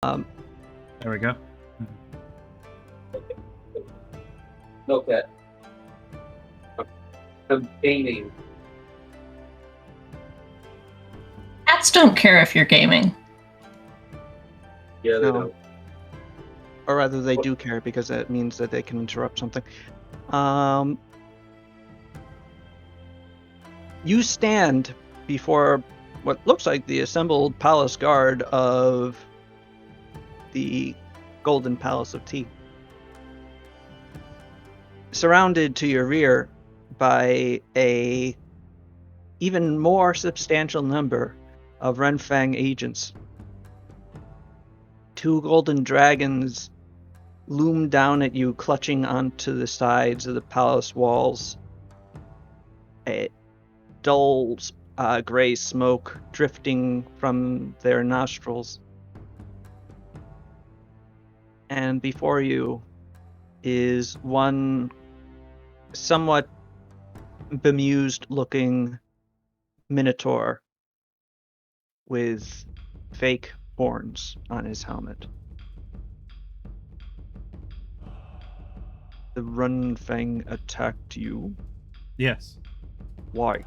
There we go. No cat. I'm gaming. Cats don't care if you're gaming. Yeah, they No. don't. Or rather, they do care because that means that they can interrupt something. You stand before what looks like the assembled palace guard of the Golden Palace of Tea. Surrounded to your rear by a even more substantial number of Renfang agents. 2 golden dragons loom down at you, clutching onto the sides of the palace walls. A dull gray smoke drifting from their nostrils. And before you is one somewhat bemused-looking minotaur with fake horns on his helmet. The Runfang attacked you. Yes. Why?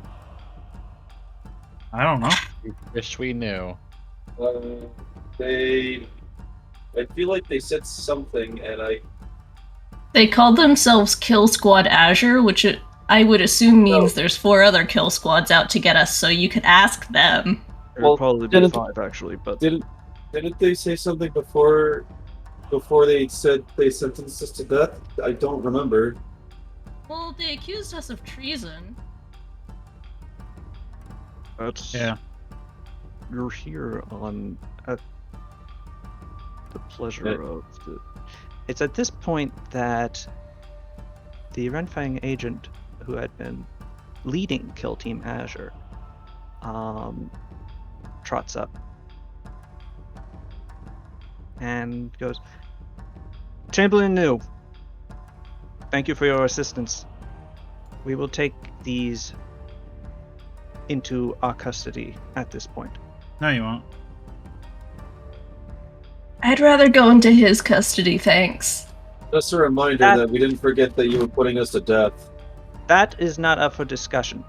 I don't know. Wish we knew. I feel like they said something, and They called themselves Kill Squad Azure, which I would assume means there's 4 other kill squads out to get us, so you could ask them. There would probably be 5 actually, but didn't they say something before they said they sentenced us to death? I don't remember. Well, they accused us of treason. that's you're here on at the pleasure of the. It's at this point that the Renfang agent who had been leading Kill Team Azure trots up and goes, Chamberlain New, thank you for your assistance. We will take these into our custody at this point. No, you won't. I'd rather go into his custody, thanks. Just a reminder that we didn't forget that you were putting us to death. That is not up for discussion.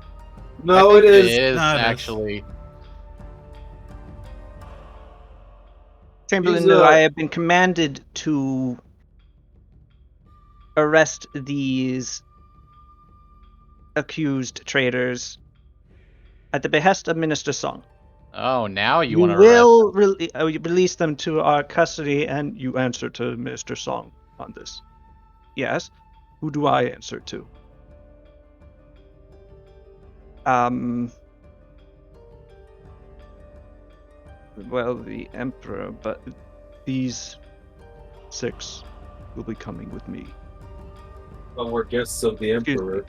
No, it is. It is, No, it is. actually. Chamberlain New, I have been commanded to arrest these accused traitors at the behest of Minister Song. Oh, now you You want to will release them to our custody, and you answer to Mr. Song on this. Yes? Who do I answer to? Well, the Emperor, but these 6 will be coming with me. Well, we're guests of the Emperor.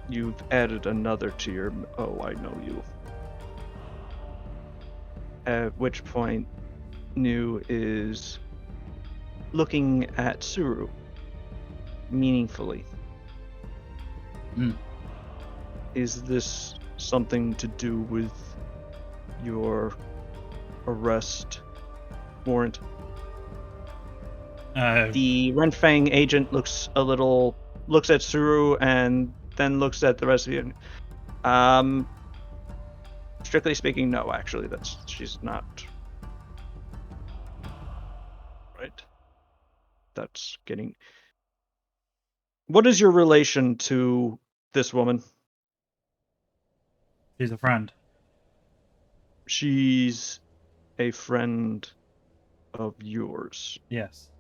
You've added another to your... Oh, I know you. At which point, New is looking at Suru meaningfully. Is this something to do with your arrest warrant? The Renfang agent looks at Suru and then looks at the rest of you. Strictly speaking, no, actually, she's not. Right. That's getting... What is your relation to this woman? She's a friend. She's a friend of yours. Yes.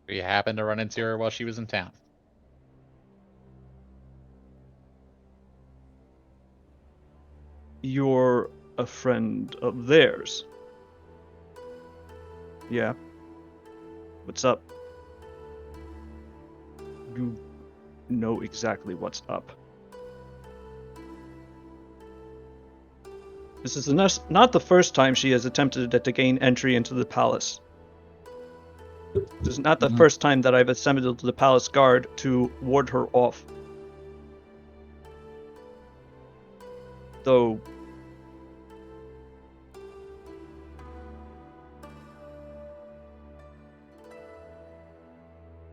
We happened to run into her while she was in town. You're a friend of theirs. Yeah. What's up? You know exactly what's up. This is not the first time she has attempted to gain entry into the palace. This is not the first time that I've assembled the palace guard to ward her off. Though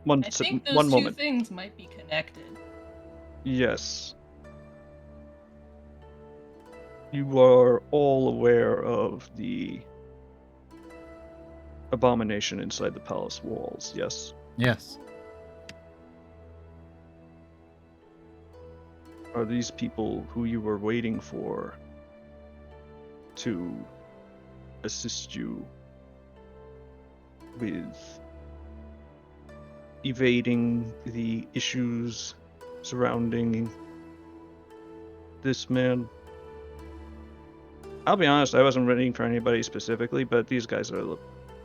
I think those one two moment. things might be connected. Yes. You are all aware of the abomination inside the palace walls, yes? Yes. Are these people who you were waiting for to assist you with evading the issues surrounding this man? I'll be honest, I wasn't waiting for anybody specifically, but these guys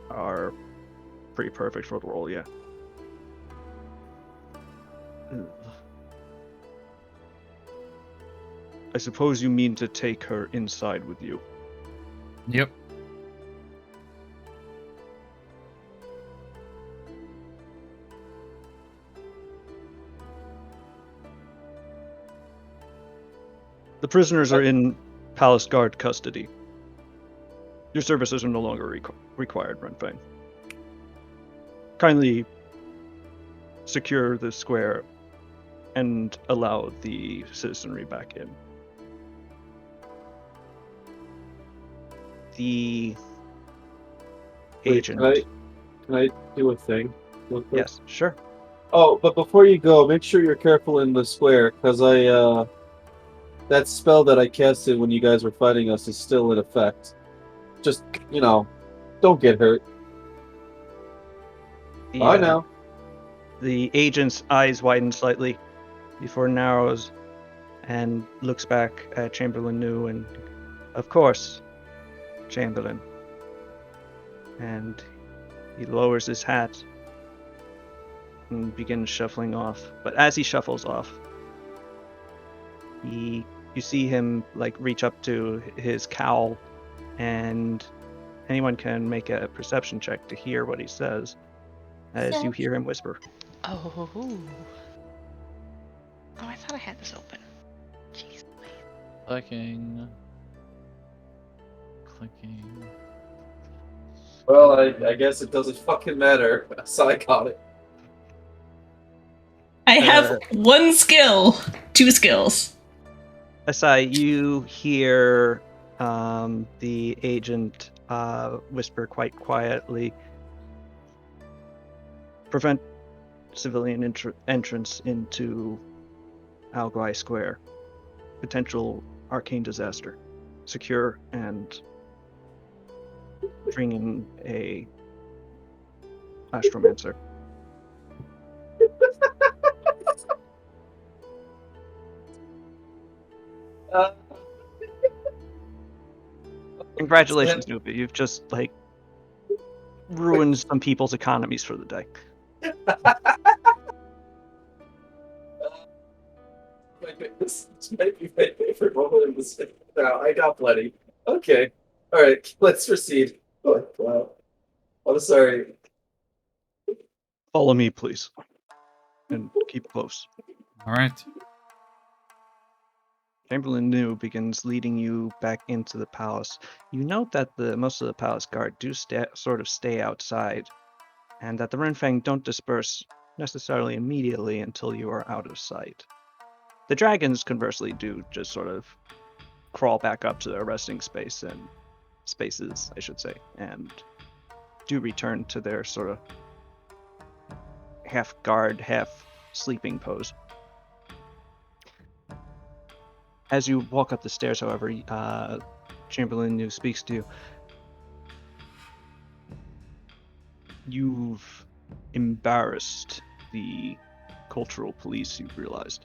are pretty perfect for the role, yeah. Ugh. I suppose you mean to take her inside with you. Yep. The prisoners are in Palace Guard custody. Your services are no longer required, Renfang. Kindly secure the square and allow the citizenry back in. The Wait, agent. can I do a thing? Real quick? Yes, sure. Oh, but before you go, make sure you're careful in the square, because that spell that I casted when you guys were fighting us is still in effect. Just, don't get hurt. Bye now. The agent's eyes widen slightly before narrows and looks back at Chamberlain New and, of course, Chamberlain. And he lowers his hat and begins shuffling off. But as he shuffles off, you see him reach up to his cowl, and anyone can make a perception check to hear what he says as you hear him whisper. Oh. Oh, I thought I had this open. Jeez. Clicking. Well, I guess it doesn't fucking matter. So I got it. I have one skill. 2 skills. Asai, you hear the agent whisper quite quietly, prevent civilian entrance into Alguai Square. Potential arcane disaster. Secure and bring in a astromancer. Congratulations, Nubi. You've just ruined some people's economies for the day. This might be my favorite moment in this. No, I got plenty. Okay. All right, let's proceed. Oh, wow. I'm sorry. Follow me, please. And keep close. All right. Chamberlain New begins leading you back into the palace. You note that most of the palace guard do sort of stay outside, and that the Renfang don't disperse necessarily immediately until you are out of sight. The dragons, conversely, do just sort of crawl back up to their resting spaces, I should say, and do return to their sort of half guard, half sleeping pose. As you walk up the stairs, however, Chamberlain New speaks to you. You've embarrassed the cultural police, you realize.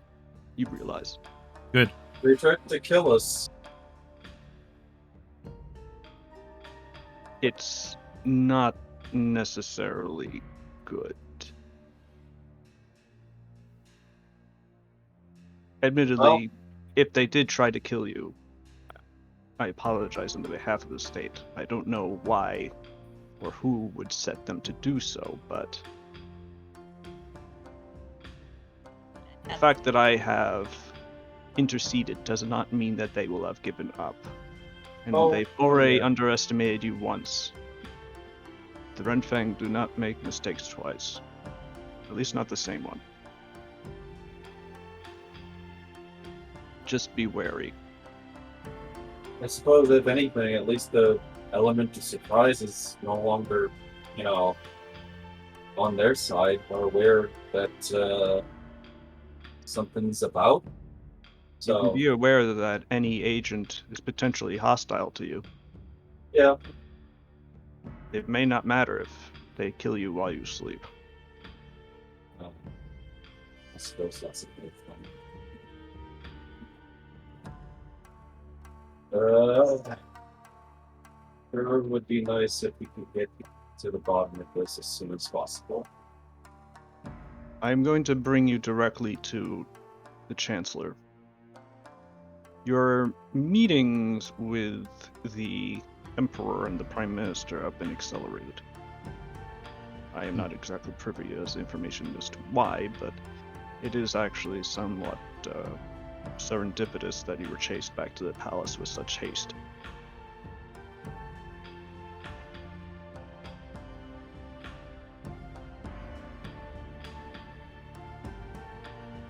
Good. They tried to kill us. It's not necessarily good. Admittedly, if they did try to kill you, I apologize on the behalf of the state. I don't know why or who would set them to do so, but the fact that I have interceded does not mean that they will have given up. And they've already underestimated you once. The Renfang do not make mistakes twice. At least not the same one. Just be wary. I suppose, if anything, at least the element of surprise is no longer, on their side. Or aware that something's about. You can So, be aware that any agent is potentially hostile to you. yeah. It may not matter if they kill you while you sleep. I suppose that's a good thing. It would be nice if we could get to the bottom of this as soon as possible. I'm going to bring you directly to the Chancellor. Your meetings with the Emperor and the Prime Minister have been accelerated. I am not exactly privy as information as to why, but it is actually somewhat serendipitous that you were chased back to the palace with such haste.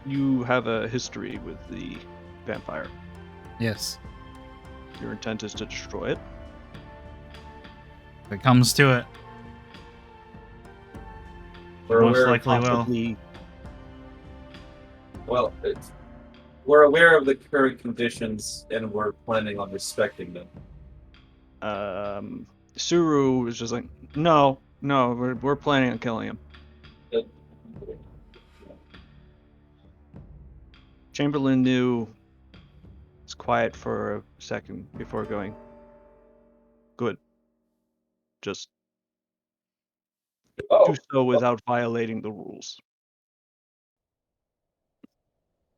You have a history with the vampire. Yes. Your intent is to destroy it. If it comes to it, We're most aware, likely will. Possibly, well, we're aware of the current conditions and we're planning on respecting them. Suru was just like, no, we're planning on killing him. It- Chamberlain knew. Was quiet for a second before going, good. Just do so without violating the rules.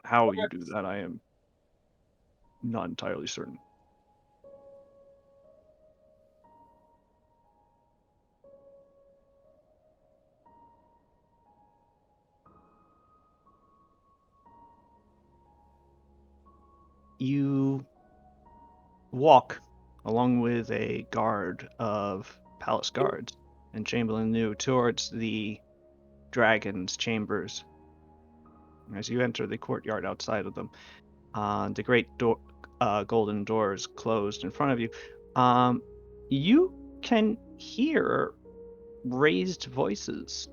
How you do that, I am not entirely certain. You walk along with a guard of palace guards and Chamberlain knew towards the dragon's chambers. As you enter the courtyard outside of them, the great golden doors closed in front of you. You can hear raised voices.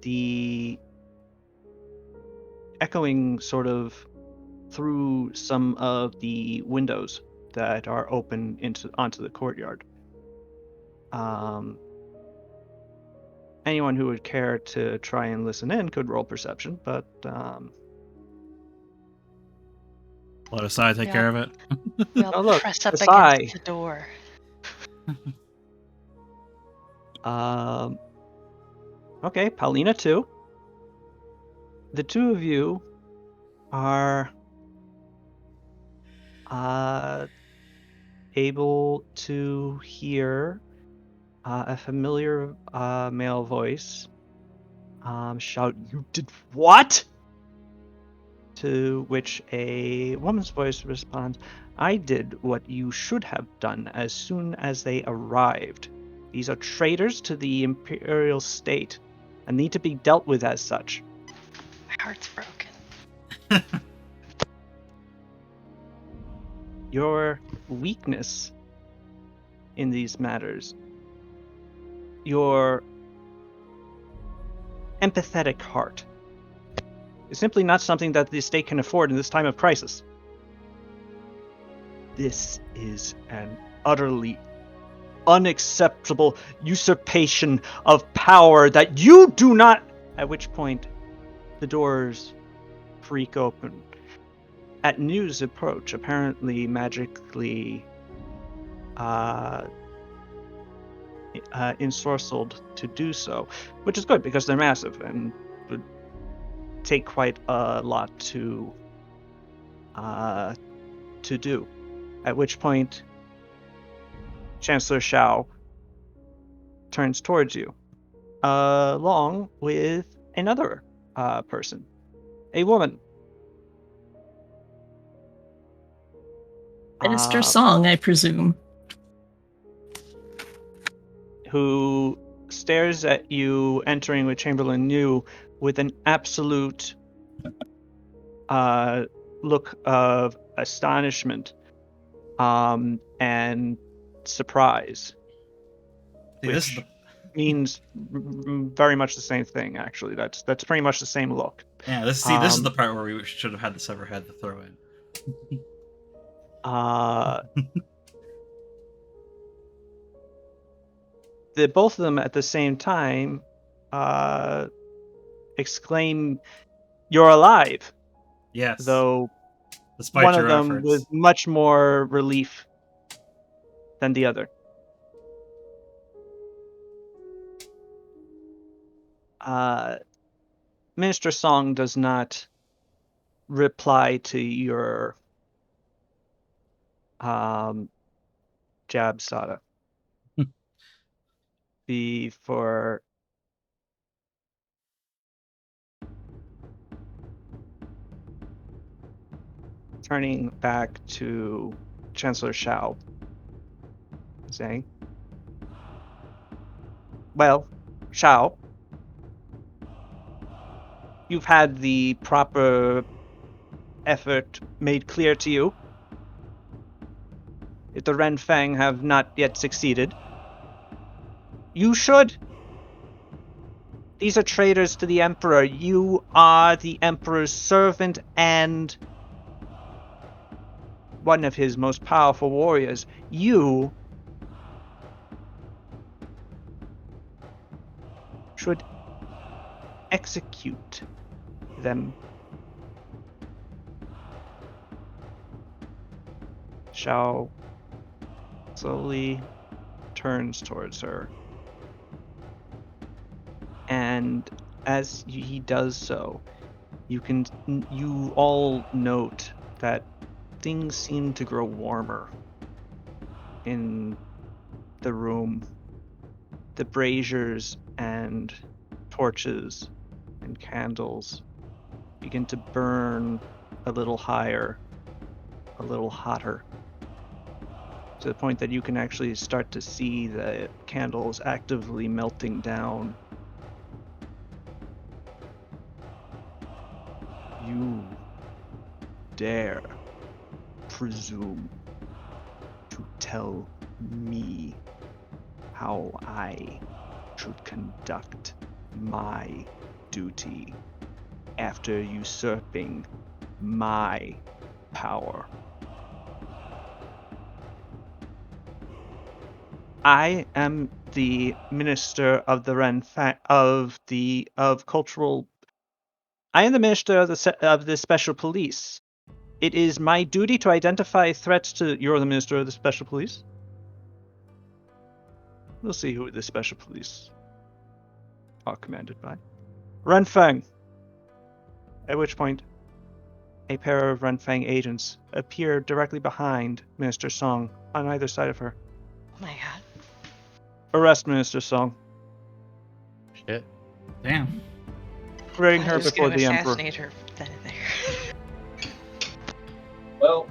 The echoing sort of through some of the windows that are open onto the courtyard. Anyone who would care to try and listen in could roll perception, but Let us take care of it. We'll Oh, look, press up Asai. against the door. Okay, Paulina too. The two of you are able to hear a familiar male voice shout, "You did what?" To which a woman's voice responds, "I did what you should have done as soon as they arrived. These are traitors to the imperial state and need to be dealt with as such." My heart's broken. Your weakness in these matters, your empathetic heart, is simply not something that the state can afford in this time of crisis. This is an utterly unacceptable usurpation of power that you do not. At which point, the doors freak open. At news approach, apparently magically ensorcelled to do so, which is good because they're massive and would take quite a lot to do. At which point, Chancellor Shao turns towards you, along with another person, a woman. Minister Song, I presume. who stares at you entering with Chamberlain New with an absolute look of astonishment and surprise. See, this is Which means very much the same thing, actually. That's pretty much the same look. this is the part where we should have had the sever head to throw in. Both of them at the same time exclaim, "You're alive!" Yes. Though Despite one your of them efforts. with much more relief than the other. Minister Song does not reply to your jab, Sada. For turning back to Chancellor Shao, saying, "Well, Shao, you've had the proper effort made clear to you. If the Ren Fang have not yet succeeded, you should. These are traitors to the Emperor. You are the Emperor's servant and one of his most powerful warriors. You should execute them." Shao slowly turns towards her, and as he does so, you all note that things seem to grow warmer in the room. The braziers and torches and candles begin to burn a little higher, a little hotter, to the point that you can actually start to see the candles actively melting down. You dare presume to tell me how I should conduct my duty after usurping my power? I am the minister of the cultural. I am the minister of the special police. It is my duty to identify threats to. You're the minister of the special police. We'll see who the special police are commanded by. Renfang. At which point, a pair of Renfang agents appear directly behind Minister Song on either side of her. Oh my god. Arrest Minister Song. Shit. Damn. Bring I'm her just before gonna the Emperor. assassinate her then and there. Well,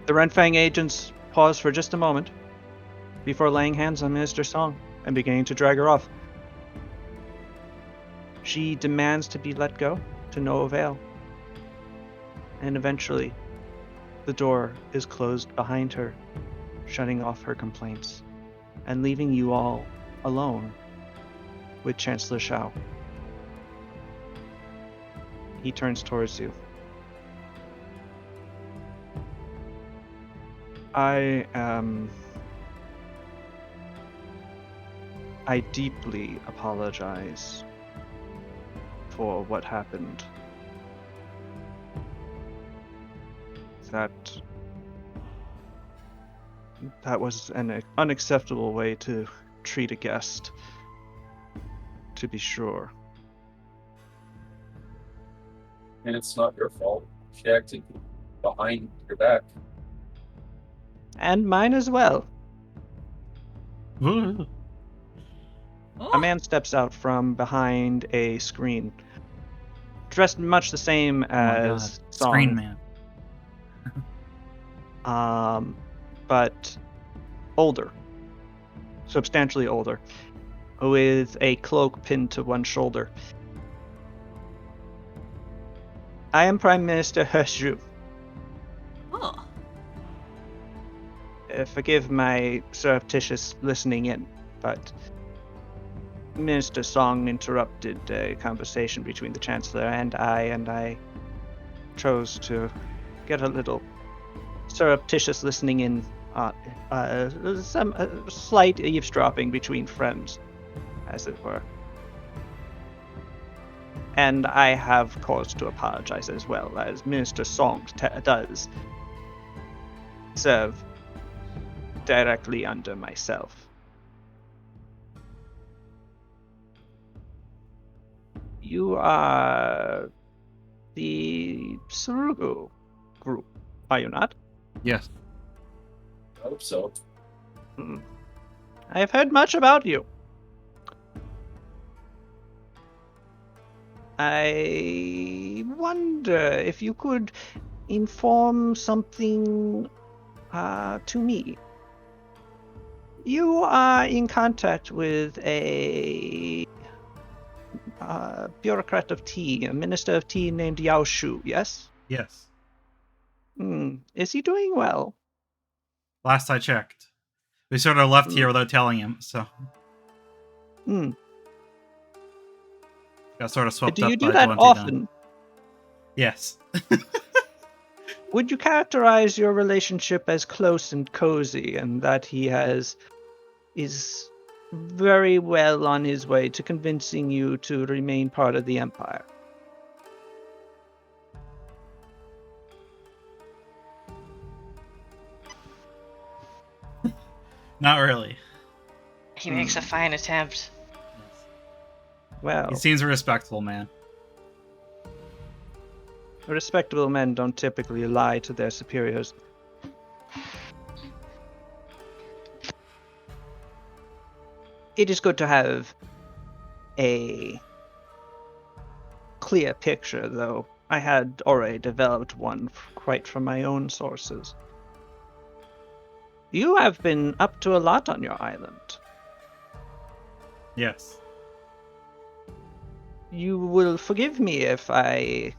The Renfang agents pause for just a moment before laying hands on Minister Song and beginning to drag her off. She demands to be let go, to no avail. And eventually, the door is closed behind her, shutting off her complaints, and leaving you all alone with Chancellor Shao. He turns towards you. I deeply apologize for what happened. That was an unacceptable way to treat a guest, to be sure. and it's not your fault. She acted behind your back. And mine as well. Ooh. A man steps out from behind a screen, dressed much the same Oh my god. as Song, Screen Man. but older, substantially older. with a cloak pinned to one shoulder. I am Prime Minister Hershu. Oh. Forgive my surreptitious listening in, but Minister Song interrupted a conversation between the Chancellor and I chose to get a little surreptitious listening in, some slight eavesdropping between friends, as it were. And I have cause to apologize as well, as Minister Song does serve directly under myself. You are the Surugu group, are you not? Yes. I hope so. I have heard much about you. I wonder if you could inform something to me. You are in contact with a bureaucrat of tea, a minister of tea named Yao Shu, yes? Yes. Is he doing well? Last I checked. We sort of left here without telling him, so got sort of swept Do up you do by that 20 often? Yes. Would you characterize your relationship as close and cozy, and that he is very well on his way to convincing you to remain part of the Empire? Not really. He makes a fine attempt. Well, He seems a respectable man. respectable men don't typically lie to their superiors. It is good to have a clear picture, though I had already developed one quite from my own sources. You have been up to a lot on your island. Yes. You will forgive me if I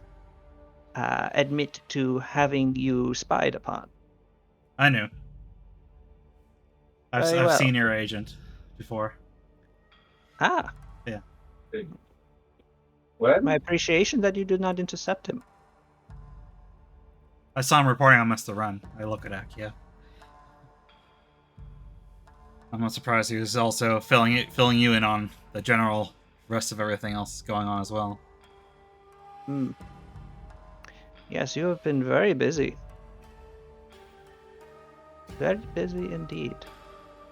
admit to having you spied upon. I knew. Very I've well. seen your agent before. Ah, When? my appreciation that you did not intercept him. I saw him reporting on Mr. Run. I look at Akia. I'm not surprised he was also filling you in on the general rest of everything else going on as well. Yes, you have been very busy. Very busy indeed.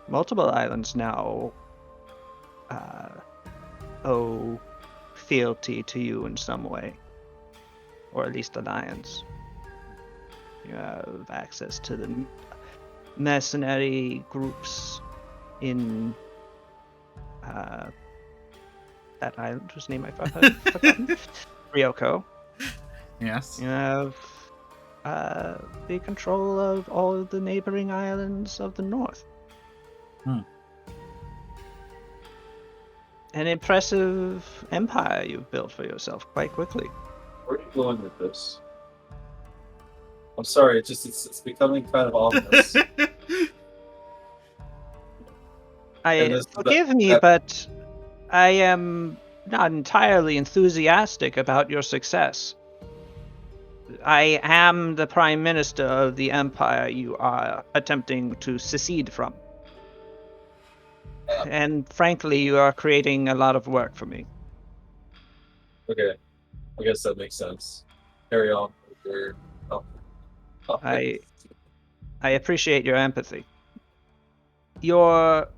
Multiple islands now owe fealty to you in some way, or at least alliance. You have access to the mercenary groups in that island whose name I've forgotten. Ryoko. Yes. You have the control of all of the neighboring islands of the north. An impressive empire you've built for yourself quite quickly. Where are you going with this? I'm sorry, it's becoming kind of ominous. Forgive me, but I am not entirely enthusiastic about your success. I am the Prime Minister of the Empire you are attempting to secede from. And frankly, you are creating a lot of work for me. Okay, I guess that makes sense. Carry on with your. I appreciate your empathy. Your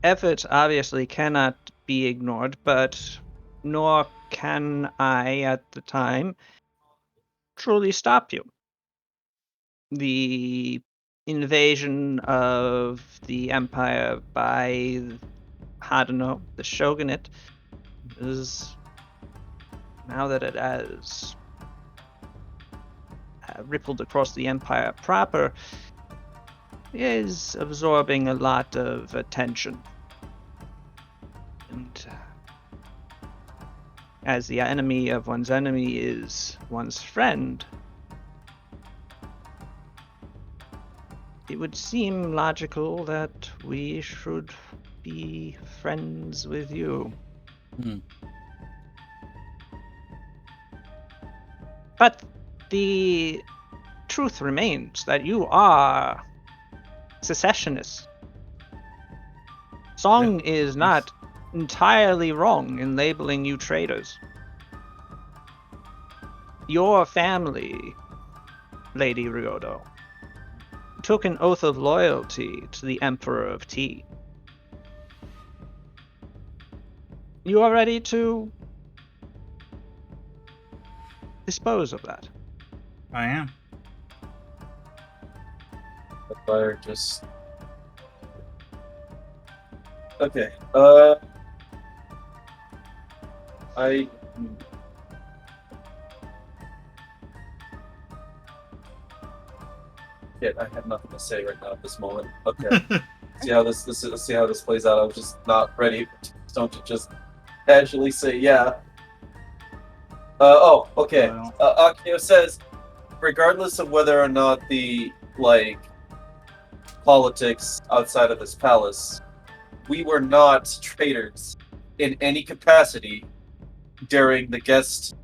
efforts obviously cannot be ignored, but nor can I, at the time, truly stop you. The invasion of the Empire by, I don't know, the Shogunate is, now that it has rippled across the Empire proper, is absorbing a lot of attention. as the enemy of one's enemy is one's friend, it would seem logical that we should be friends with you. Hmm. But the truth remains that you are secessionists. Song is not entirely wrong in labeling you traitors. Your family, Lady Ryodo, took an oath of loyalty to the Emperor of Tea. You are ready to dispose of that. I am. The fire just. Okay. I. Shit, I have nothing to say right now at this moment. Okay. see how this see how this plays out. I'm just not ready. Don't you just casually say yeah. Okay. Well. Akio says, regardless of whether or not the politics outside of this palace, we were not traitors in any capacity during the guest,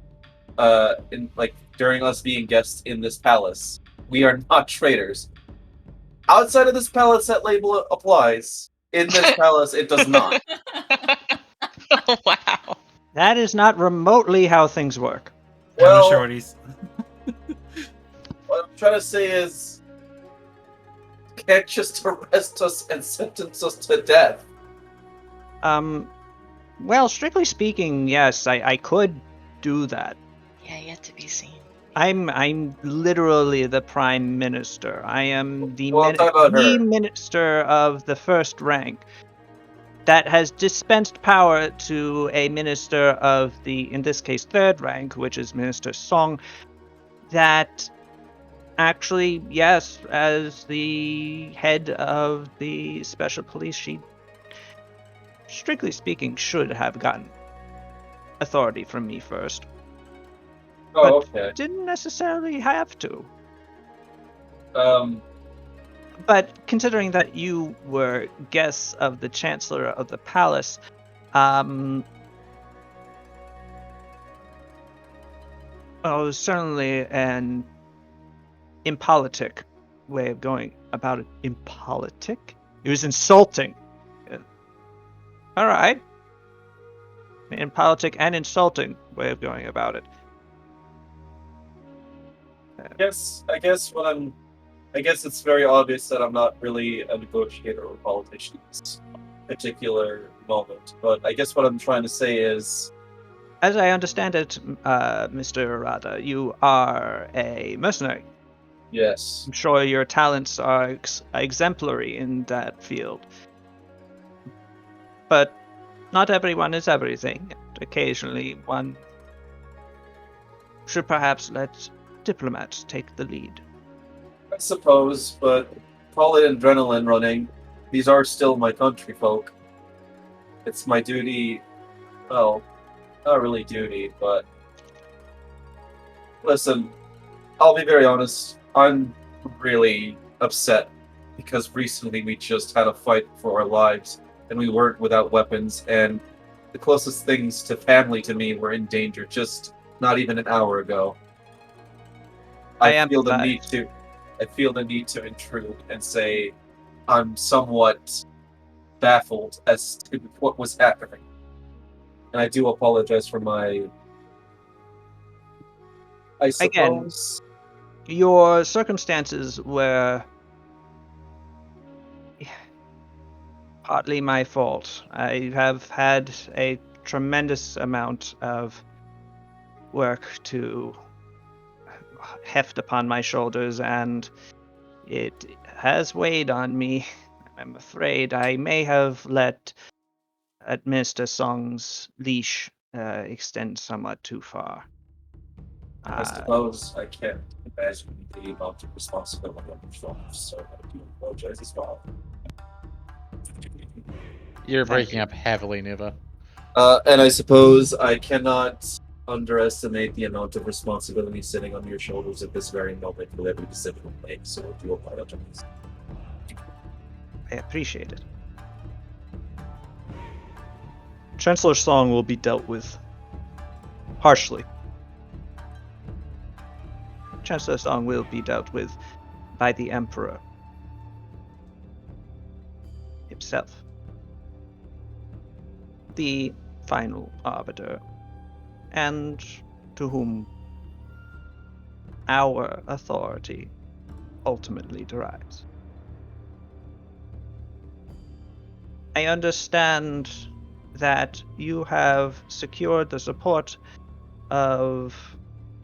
during us being guests in this palace. We are not traitors. Outside of this palace, that label applies. In this palace, it does not. Oh, wow. That is not remotely how things work. I'm not Well, sure what he's. what I'm trying to say is, you can't just arrest us and sentence us to death. Well, strictly speaking, yes, I could do that. Yeah, yet to be seen. I'm literally the prime minister. I am the, Well, talk about the her. minister of the first rank that has dispensed power to a minister of the, in this case, third rank, which is Minister Song, that actually, yes, as the head of the special police, she, strictly speaking, should have gotten authority from me first. Oh, But okay. didn't necessarily have to. Um, But considering that you were guests of the Chancellor of the Palace, well, it was certainly an impolitic way of going about it. Impolitic? It was insulting. All right. Impolitic and insulting way of going about it. I guess it's very obvious that I'm not really a negotiator or politician in this particular moment. But I guess what I'm trying to say is, As I understand it, Mr. Arada, you are a mercenary. yes, I'm sure your talents are exemplary in that field. But not everyone is everything. Occasionally, one should perhaps let diplomats take the lead. I suppose, but call it adrenaline running. These are still my country folk. It's my duty. Well, not really duty, but listen, I'll be very honest. I'm really upset because recently we just had a fight for our lives and we weren't without weapons, and the closest things to family to me were in danger just not even an hour ago. I feel the empathize. need to I feel the need to intrude and say I'm somewhat baffled as to what was happening. And I do apologize for my I Again, suppose your circumstances were partly my fault. I have had a tremendous amount of work to heft upon my shoulders, and it has weighed on me. I'm afraid I may have let Minister Song's leash extend somewhat too far. I suppose I can't imagine the amount of responsibility on your shoulders, so I do apologize as well. You're Thank breaking up heavily, Nuba. And I suppose I cannot underestimate the amount of responsibility sitting on your shoulders at this very moment with every decision we make, so I do apologize. I appreciate it. Chancellor Song will be dealt with harshly. Chancellor Song will be dealt with by the Emperor himself, the final arbiter, and to whom our authority ultimately derives. I understand that you have secured the support of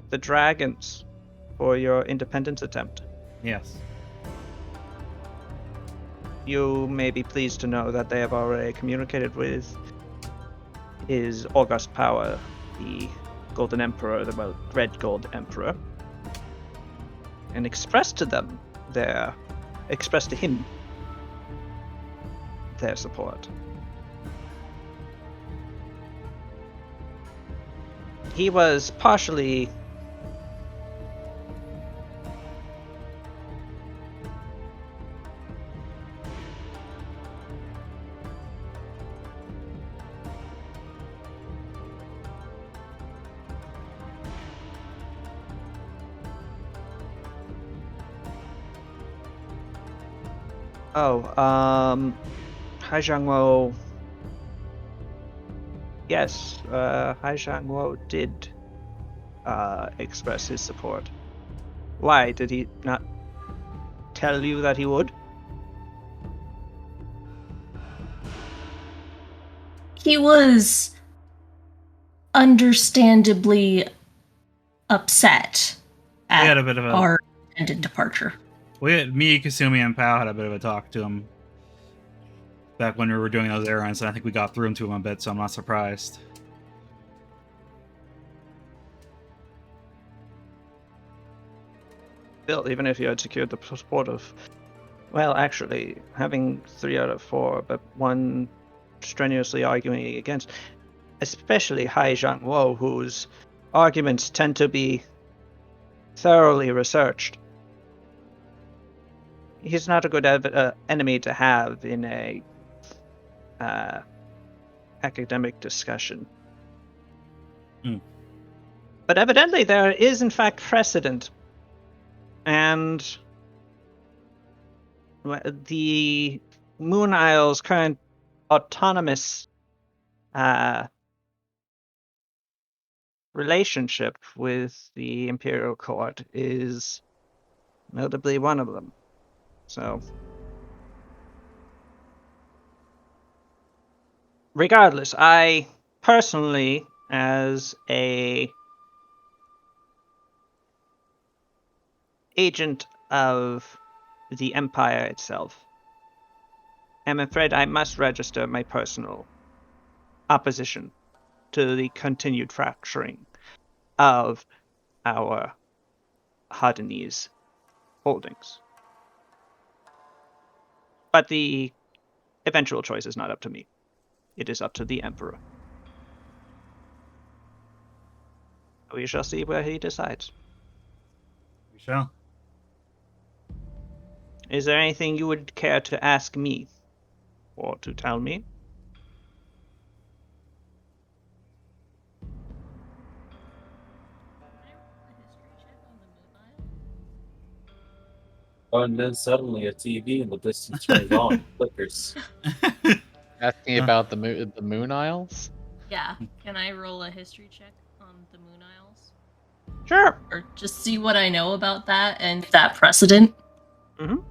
the dragons for your independence attempt. Yes. You may be pleased to know that they have already communicated with His August Power, the Golden Emperor, the Red Gold Emperor, and expressed to him their support. He was partially Hai Zhangwo. Yes, Hai Zhangwo did express his support. Why did he not tell you that he would? He was understandably upset We had at a bit of a our intended departure. me, Kasumi, and Pao had a bit of a talk to him back when we were doing those errands, and I think we got through to him a bit, so I'm not surprised. Still, even if you had secured the support of, well, actually, having 3 out of 4, but 1 strenuously arguing against, especially Hai Zhangwo, whose arguments tend to be thoroughly researched. He's not a good enemy to have in a academic discussion. But evidently there is in fact precedent, and the Moon Isle's current autonomous relationship with the Imperial Court is notably one of them. So, regardless, I personally, as a agent of the Empire itself, am afraid I must register my personal opposition to the continued fracturing of our Hadanese holdings. But the eventual choice is not up to me. It is up to the Emperor. We shall see where he decides. We shall. Is there anything you would care to ask me or to tell me? And then suddenly a TV in the distance turns on, flickers. Asking about the Moon Isles? Yeah. Can I roll a history check on the Moon Isles? Sure. Or just see what I know about that and that precedent? Mm-hmm.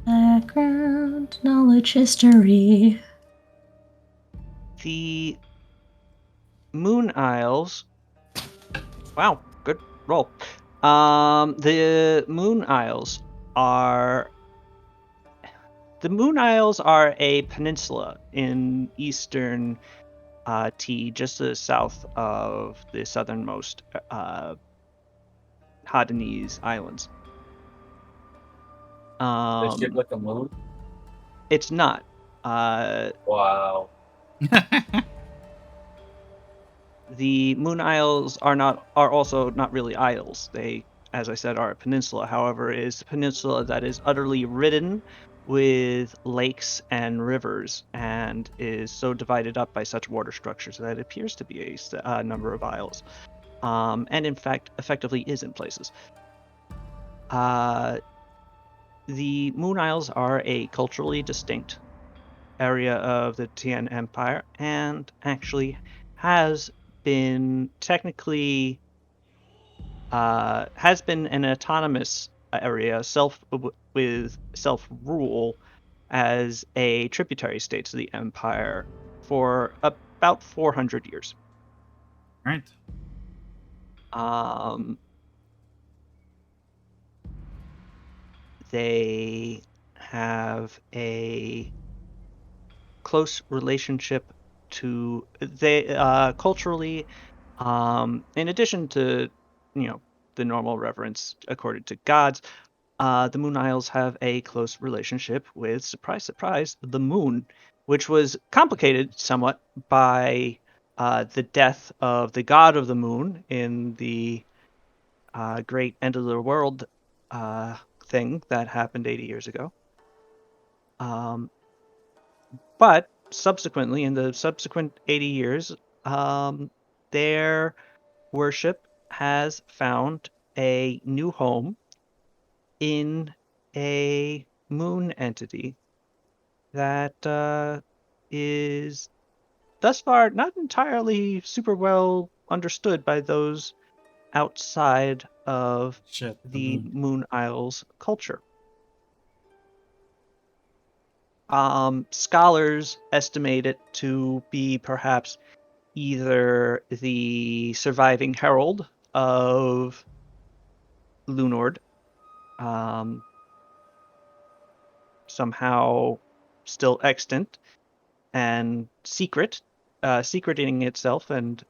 Background, knowledge, history. The Moon Isles. Wow, good roll. The Moon Isles are a peninsula in eastern T, just to the south of the southernmost Hadanese islands. Is shaped like a moon? It's not. Wow. The Moon Isles are also not really isles. They, as I said, are a peninsula. However, it is a peninsula that is utterly ridden with lakes and rivers, and is so divided up by such water structures that it appears to be a number of isles, and in fact, effectively is in places. The Moon Isles are a culturally distinct area of the Tian Empire, and actually has been technically has been an autonomous area, with self rule as a tributary state to the empire for about 400 years. Right. They have a close relationship to they culturally, in addition to the normal reverence accorded to gods. The Moon Isles have a close relationship with, surprise, surprise, the moon, which was complicated somewhat by the death of the god of the moon in the great end of the world thing that happened 80 years ago. But subsequently, in the subsequent 80 years, their worship has found a new home in a moon entity that is thus far not entirely super well understood by those outside of Shit, the the moon. Moon Isles culture. Scholars estimate it to be perhaps either the surviving herald of Lunord, somehow still extant and secreting itself, and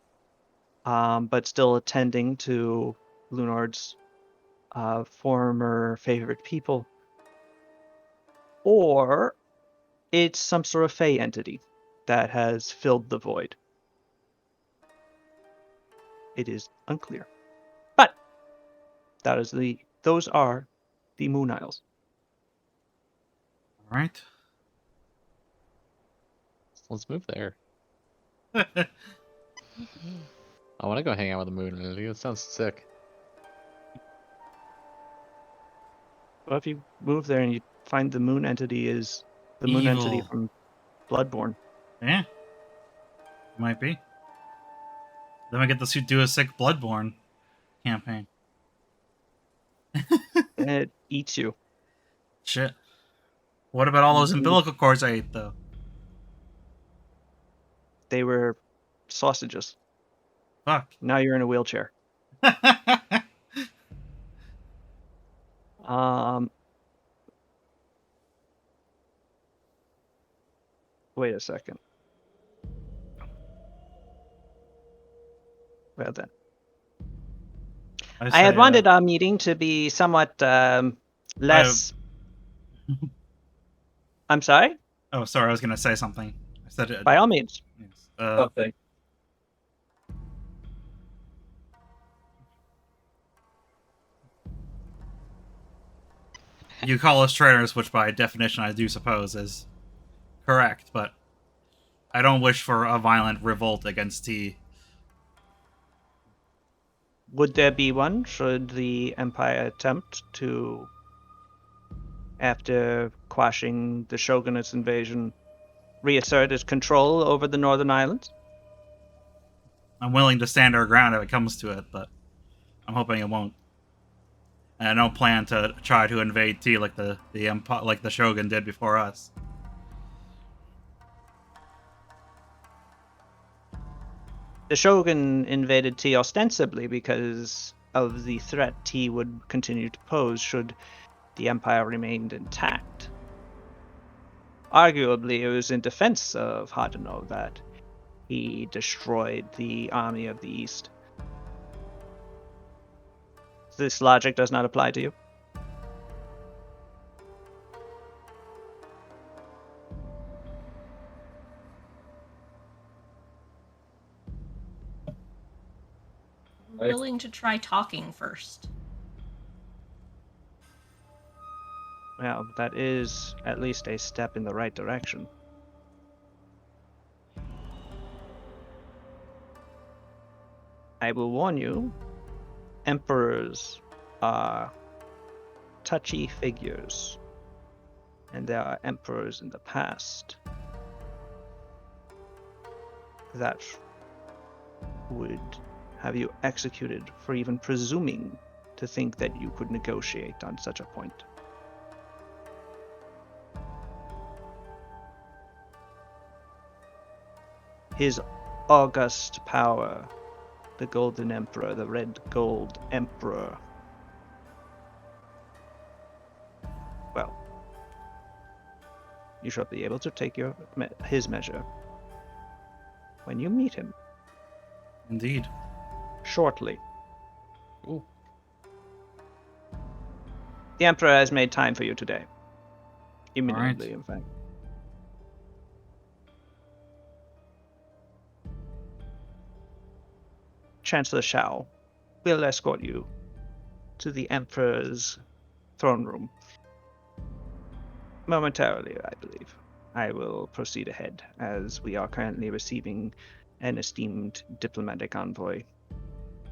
but still attending to Lunard's former favorite people, or it's some sort of fey entity that has filled the void. It is unclear, but those are the Moon Isles. All right. Let's move there. I want to go hang out with the moon entity. It sounds sick. Well, if you move there and you find the moon entity is the moon entity Evil. from Bloodborne. Yeah. Might be. Then we get to do a sick Bloodborne campaign. And it eats you. Shit. What about all those umbilical cords I ate, though? They were sausages. Fuck. Now you're in a wheelchair. Wait a second. Well then. I had wanted our meeting to be somewhat less. I'm sorry? Oh, sorry. I was going to say something. I said it. By all means. Yes. Something. You call us traitors, which by definition I do suppose is correct, but I don't wish for a violent revolt against T. Would there be one should the Empire attempt to, after quashing the Shogunate's invasion, reassert its control over the Northern Islands? I'm willing to stand our ground if it comes to it, but I'm hoping it won't. And I don't plan to try to invade T like the Empire, like the Shogun did before us. The Shogun invaded T ostensibly because of the threat T would continue to pose should the Empire remain intact. Arguably, it was in defense of Hadano that he destroyed the army of the East. This logic does not apply to you? to try talking first. Well, that is at least a step in the right direction. I will warn you, emperors are touchy figures, and there are emperors in the past that would have you executed for even presuming to think that you could negotiate on such a point. His august power, the Golden Emperor, the Red Gold Emperor. Well, you shall be able to take his measure when you meet him Indeed. shortly. Ooh. The Emperor has made time for you today. Imminently, in fact. Chancellor Shao will escort you to the Emperor's throne room. Momentarily, I believe. I will proceed ahead, as we are currently receiving an esteemed diplomatic envoy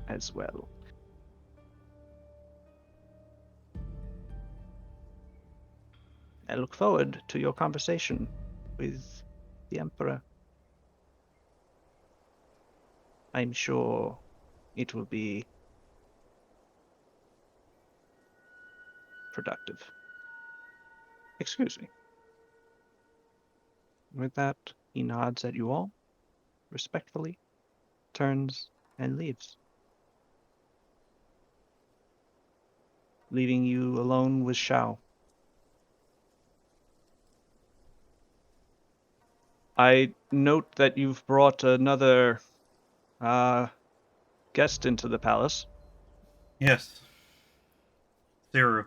as well. I look forward to your conversation with the Emperor. I'm sure it will be productive. Excuse me. With that, he nods at you all, respectfully, turns, and leaves, leaving you alone with Shao. I note that you've brought another guest into the palace. Yes. Zero.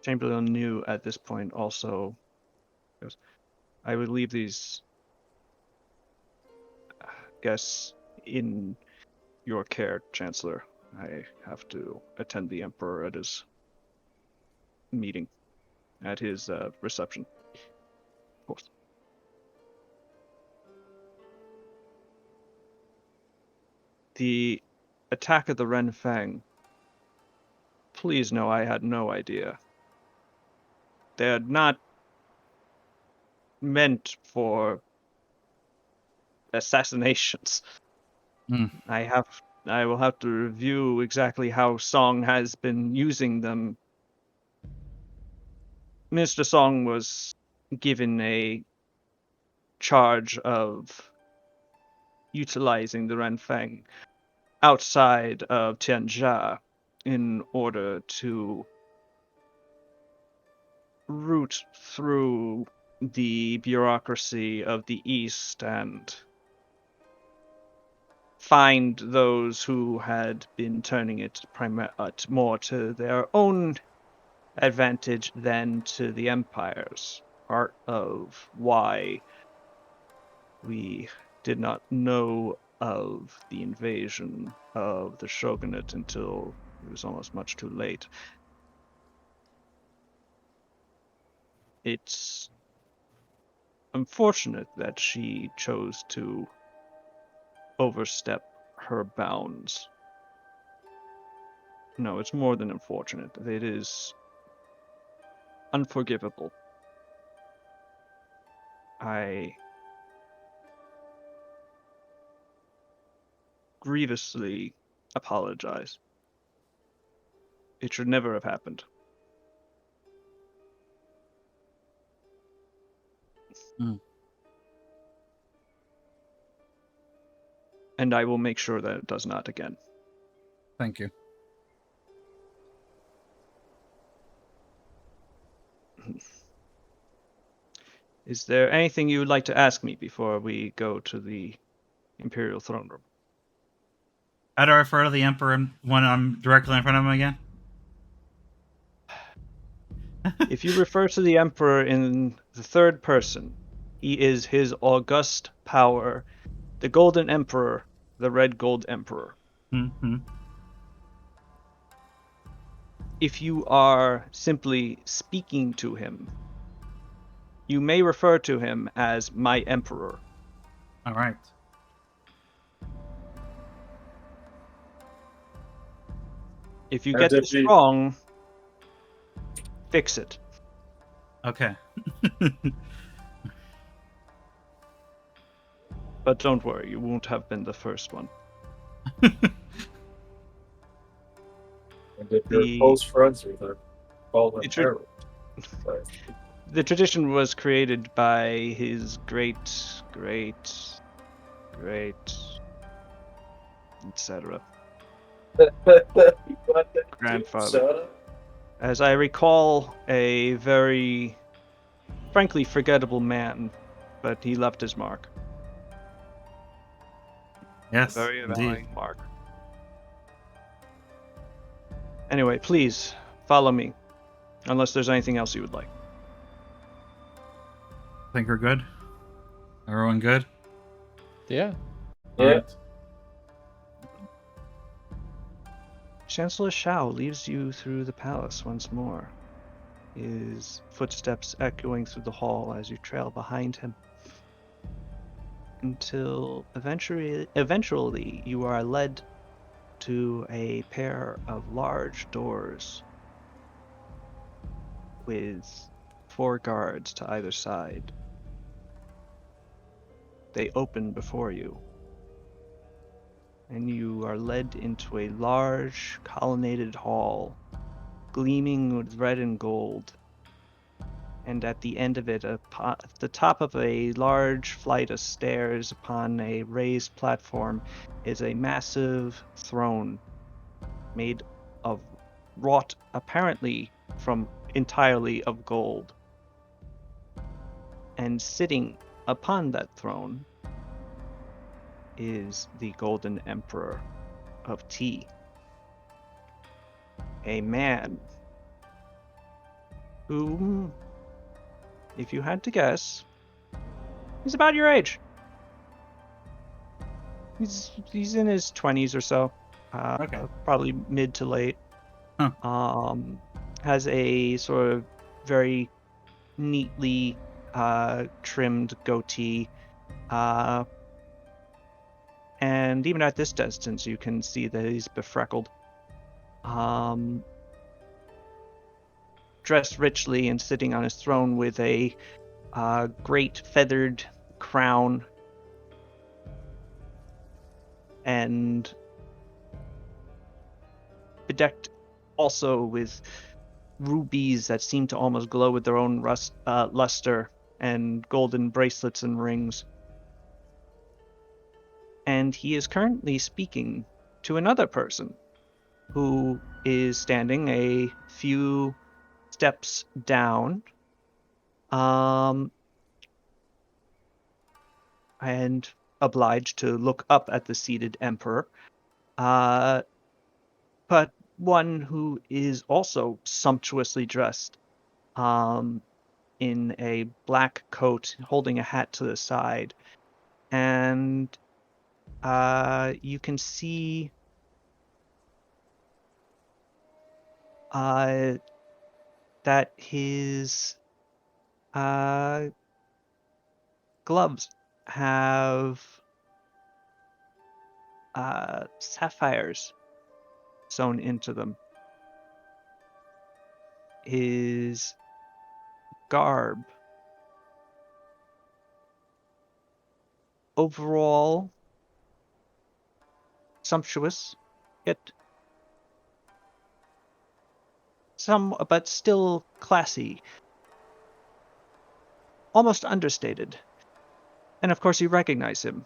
Chamberlain knew at this point also. Goes, I would leave these guests in your care, Chancellor. I have to attend the Emperor at his meeting, at his reception. Of course. The attack of the Ren Fang. Please know I had no idea. They're not meant for assassinations. I will have to review exactly how Song has been using them. Mr. Song was given a charge of utilizing the Renfeng outside of Tianjia in order to root through the bureaucracy of the East and find those who had been turning it more to their own advantage than to the Empire's. Part of why we did not know of the invasion of the shogunate until it was almost much too late. It's unfortunate that she chose to overstep her bounds. No, it's more than unfortunate. It is unforgivable. I grievously apologize. It should never have happened. And I will make sure that it does not again. Thank you. Is there anything you would like to ask me before we go to the Imperial Throne Room? How do I refer to the Emperor when I'm directly in front of him again? If you refer to the Emperor in the third person, he is his august power, The Golden Emperor, the Red Gold Emperor. Mm-hmm. If you are simply speaking to him, you may refer to him as my Emperor. All right. If you And get if this he- wrong, fix it. Okay. But don't worry, you won't have been the first one. And if you're The- close friends with her, call him It should- Harold. The tradition was created by his great, etc. grandfather. As I recall, a very, frankly, forgettable man, but he left his mark. Yes, A very indeed. annoying mark. Anyway, please follow me, unless there's anything else you would like. Think we're good? Everyone good? Yeah. Yeah. Alright. Chancellor Shao leads you through the palace once more, his footsteps echoing through the hall as you trail behind him. Until eventually you are led to a pair of large doors with 4 guards to either side. They open before you, and you are led into a large colonnaded hall, gleaming with red and gold. And at the end of it, at the top of a large flight of stairs upon a raised platform, is a massive throne made of wrought apparently from entirely of gold. And sitting upon that throne is the Golden Emperor of Tea. A man whom, if you had to guess, he's about your age. He's in his 20s or so. Okay. Probably mid to late. Huh. Has a sort of very neatly trimmed goatee. And even at this distance, you can see that he's befreckled. Dressed richly and sitting on his throne with a great feathered crown and bedecked also with rubies that seem to almost glow with their own luster, and golden bracelets and rings. And he is currently speaking to another person who is standing a few steps down, and obliged to look up at the seated emperor, but one who is also sumptuously dressed, in a black coat, holding a hat to the side, and you can see that his gloves have sapphires sewn into them. His garb, overall sumptuous, yet but still classy, almost understated. And of course, you recognize him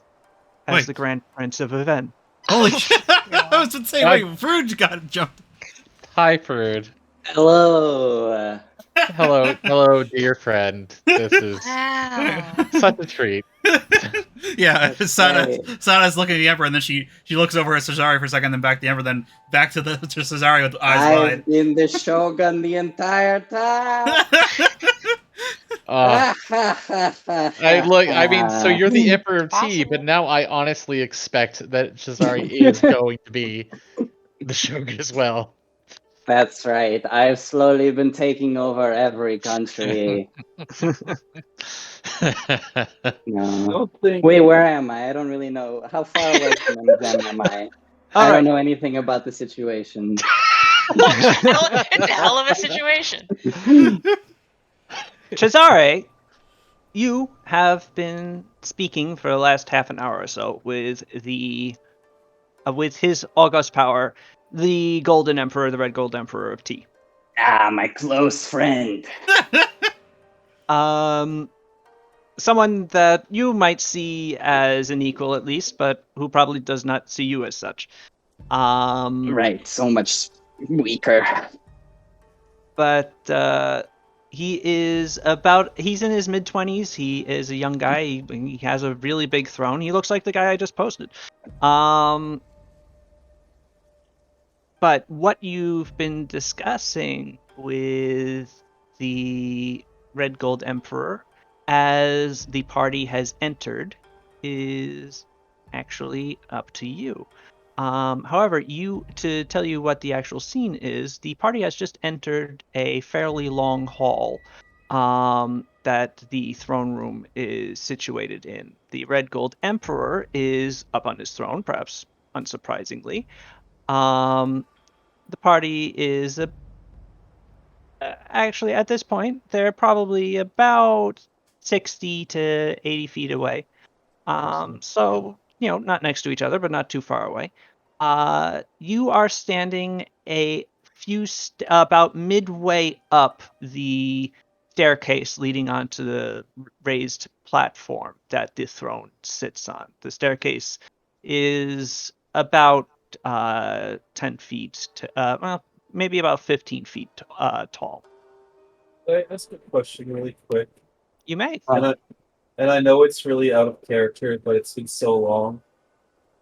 as Wait. the Grand Prince of Even. Holy shit! I was to say, wait, Fruge got jumped. Hi, Frood. Hello. Hello, dear friend. This is Wow. such a treat. Yeah, Sada's Hey. looking at the Emperor, and then she looks over at Cesare for a second, then back to the Emperor, then back to Cesare with eyes I've been the Shogun the entire time. I mean, so you're the Emperor of Tea, Possible. but now I honestly expect that Cesare is going to be the Shogun as well. That's right. I've slowly been taking over every country. I No. don't think. Wait, where am I? I don't really know. How far away from them am I? All I right. don't know anything about the situation. Hell of a situation. Cesare, you have been speaking for the last half an hour or so with with his august power, the Golden Emperor, the Red Gold Emperor of Tea. My close friend. Someone that you might see as an equal at least, but who probably does not see you as such. Right, so much weaker. But he's in his mid-20s. He is a young guy. He has a really big throne. He looks like the guy I just posted. But what you've been discussing with the Red Gold Emperor as the party has entered is actually up to you. However, to tell you what the actual scene is, the party has just entered a fairly long hall that the throne room is situated in. The Red Gold Emperor is up on his throne, perhaps unsurprisingly. The party is actually at this point they're probably about 60 to 80 feet away. So not next to each other, but not too far away. You are standing a few about midway up the staircase leading onto the raised platform that the throne sits on. The staircase is about 10 feet to well, maybe about 15 feet tall. Can I ask a question really quick? You may. And I know it's really out of character, but it's been so long.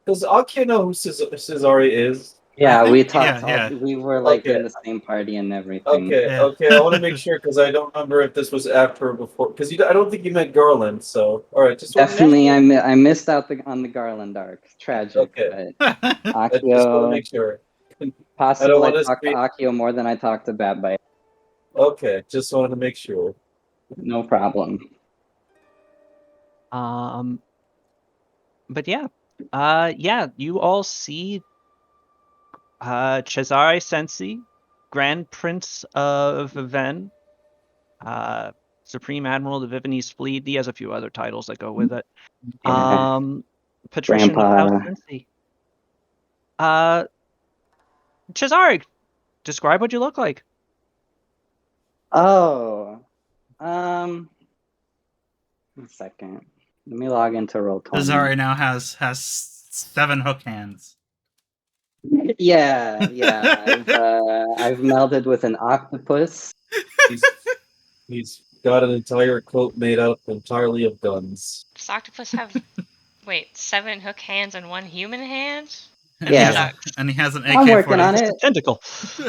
Does Akio know who Cesare is? Yeah, I we think- talked. yeah. We were like Okay. in the same party and everything. Okay, Yeah. okay. I want to make sure because I don't remember if this was after or before. Because I don't think you met Garland. So, all right, just Definitely, I missed out on the Garland arc. Tragic. Okay. But I just want to Akio, make sure. possible. I want to talked to Akio more than I talked to Bad Bite. Okay, just wanted to make sure. No problem. But yeah, you all see Cesare Sensi, Grand Prince of Ven, Supreme Admiral of the Viennese Fleet. He has a few other titles that go with it. Yeah. Patrician of House Grandpa. Sensi. Cesare, describe what you look like. Oh. 1 second. Let me log into Roll20. Cesare now has 7 hook hands. Yeah. I've melded with an octopus. He's got an entire coat made up entirely of guns. Does octopus have, 7 hook hands and 1 human hand? And Yeah. he has an I'm working on AK-47. it. Tentacle.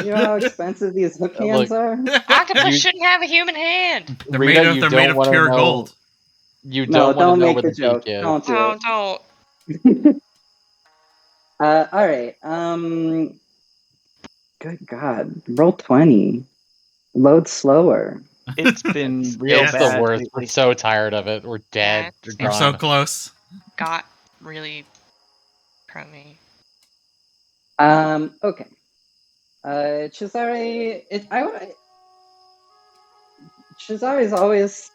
You know how expensive these hook hands are? Octopus You- shouldn't have a human hand. They're Rita, made of you don't wanna pure know- gold. You No, don't want don't to know make where the the joke. beak is. Don't do it. Don't. All right. Good God. Roll20. Load slower. It's been real Yes. It's bad. the worst. lately. We're so tired of it. We're dead. Yeah. We're We're so gone. close. Got really crummy. Okay. Cesare. Cesare's always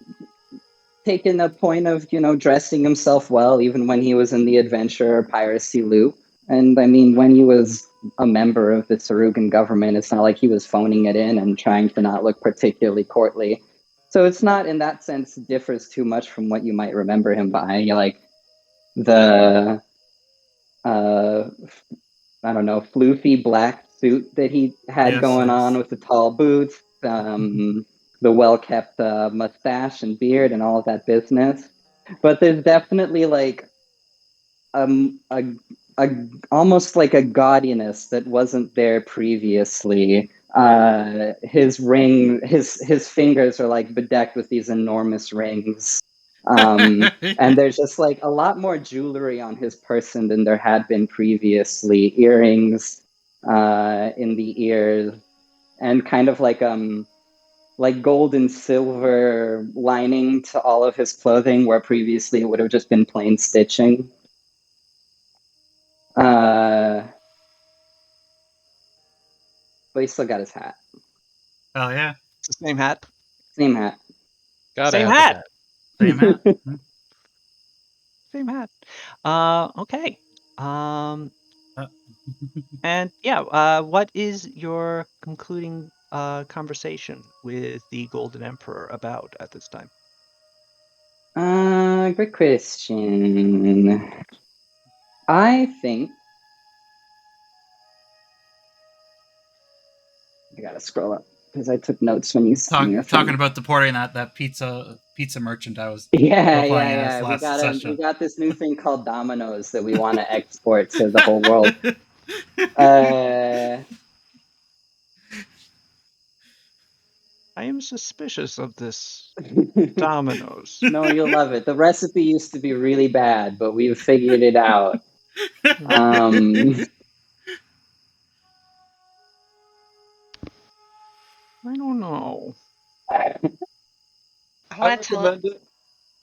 taken a point of, dressing himself well, even when he was in the adventure piracy loop. And I mean, when he was a member of the Sarugan government, it's not like he was phoning it in and trying to not look particularly courtly. So it's not, in that sense, differs too much from what you might remember him by. Like the, I don't know, floofy black suit that he had Yes, going yes. on with the tall boots, the well-kept mustache and beard and all of that business. But there's definitely like a almost like a gaudiness that wasn't there previously His his fingers are like bedecked with these enormous rings. And there's just like a lot more jewelry on his person than there had been previously. Earrings in the ears, and kind of like gold and silver lining to all of his clothing, where previously it would have just been plain stitching. But he still got his hat. Oh yeah, It's the same hat. Same hat. Gotta Same have the hat. same hat. Same hat. Okay. Uh, And yeah, what is your concluding conversation with the Golden Emperor about at this time? Good question. I think I gotta scroll up because I took notes when you sent me a talking thing. about deporting that pizza merchant I was Yeah, profiling yeah. last We session. got this new thing called Dominoes that we want to export to the whole world. Uh, I am suspicious of this Dominoes. no, you'll love it. The recipe used to be really bad, but we've figured it out. I don't know. I I want to tell. recommend it.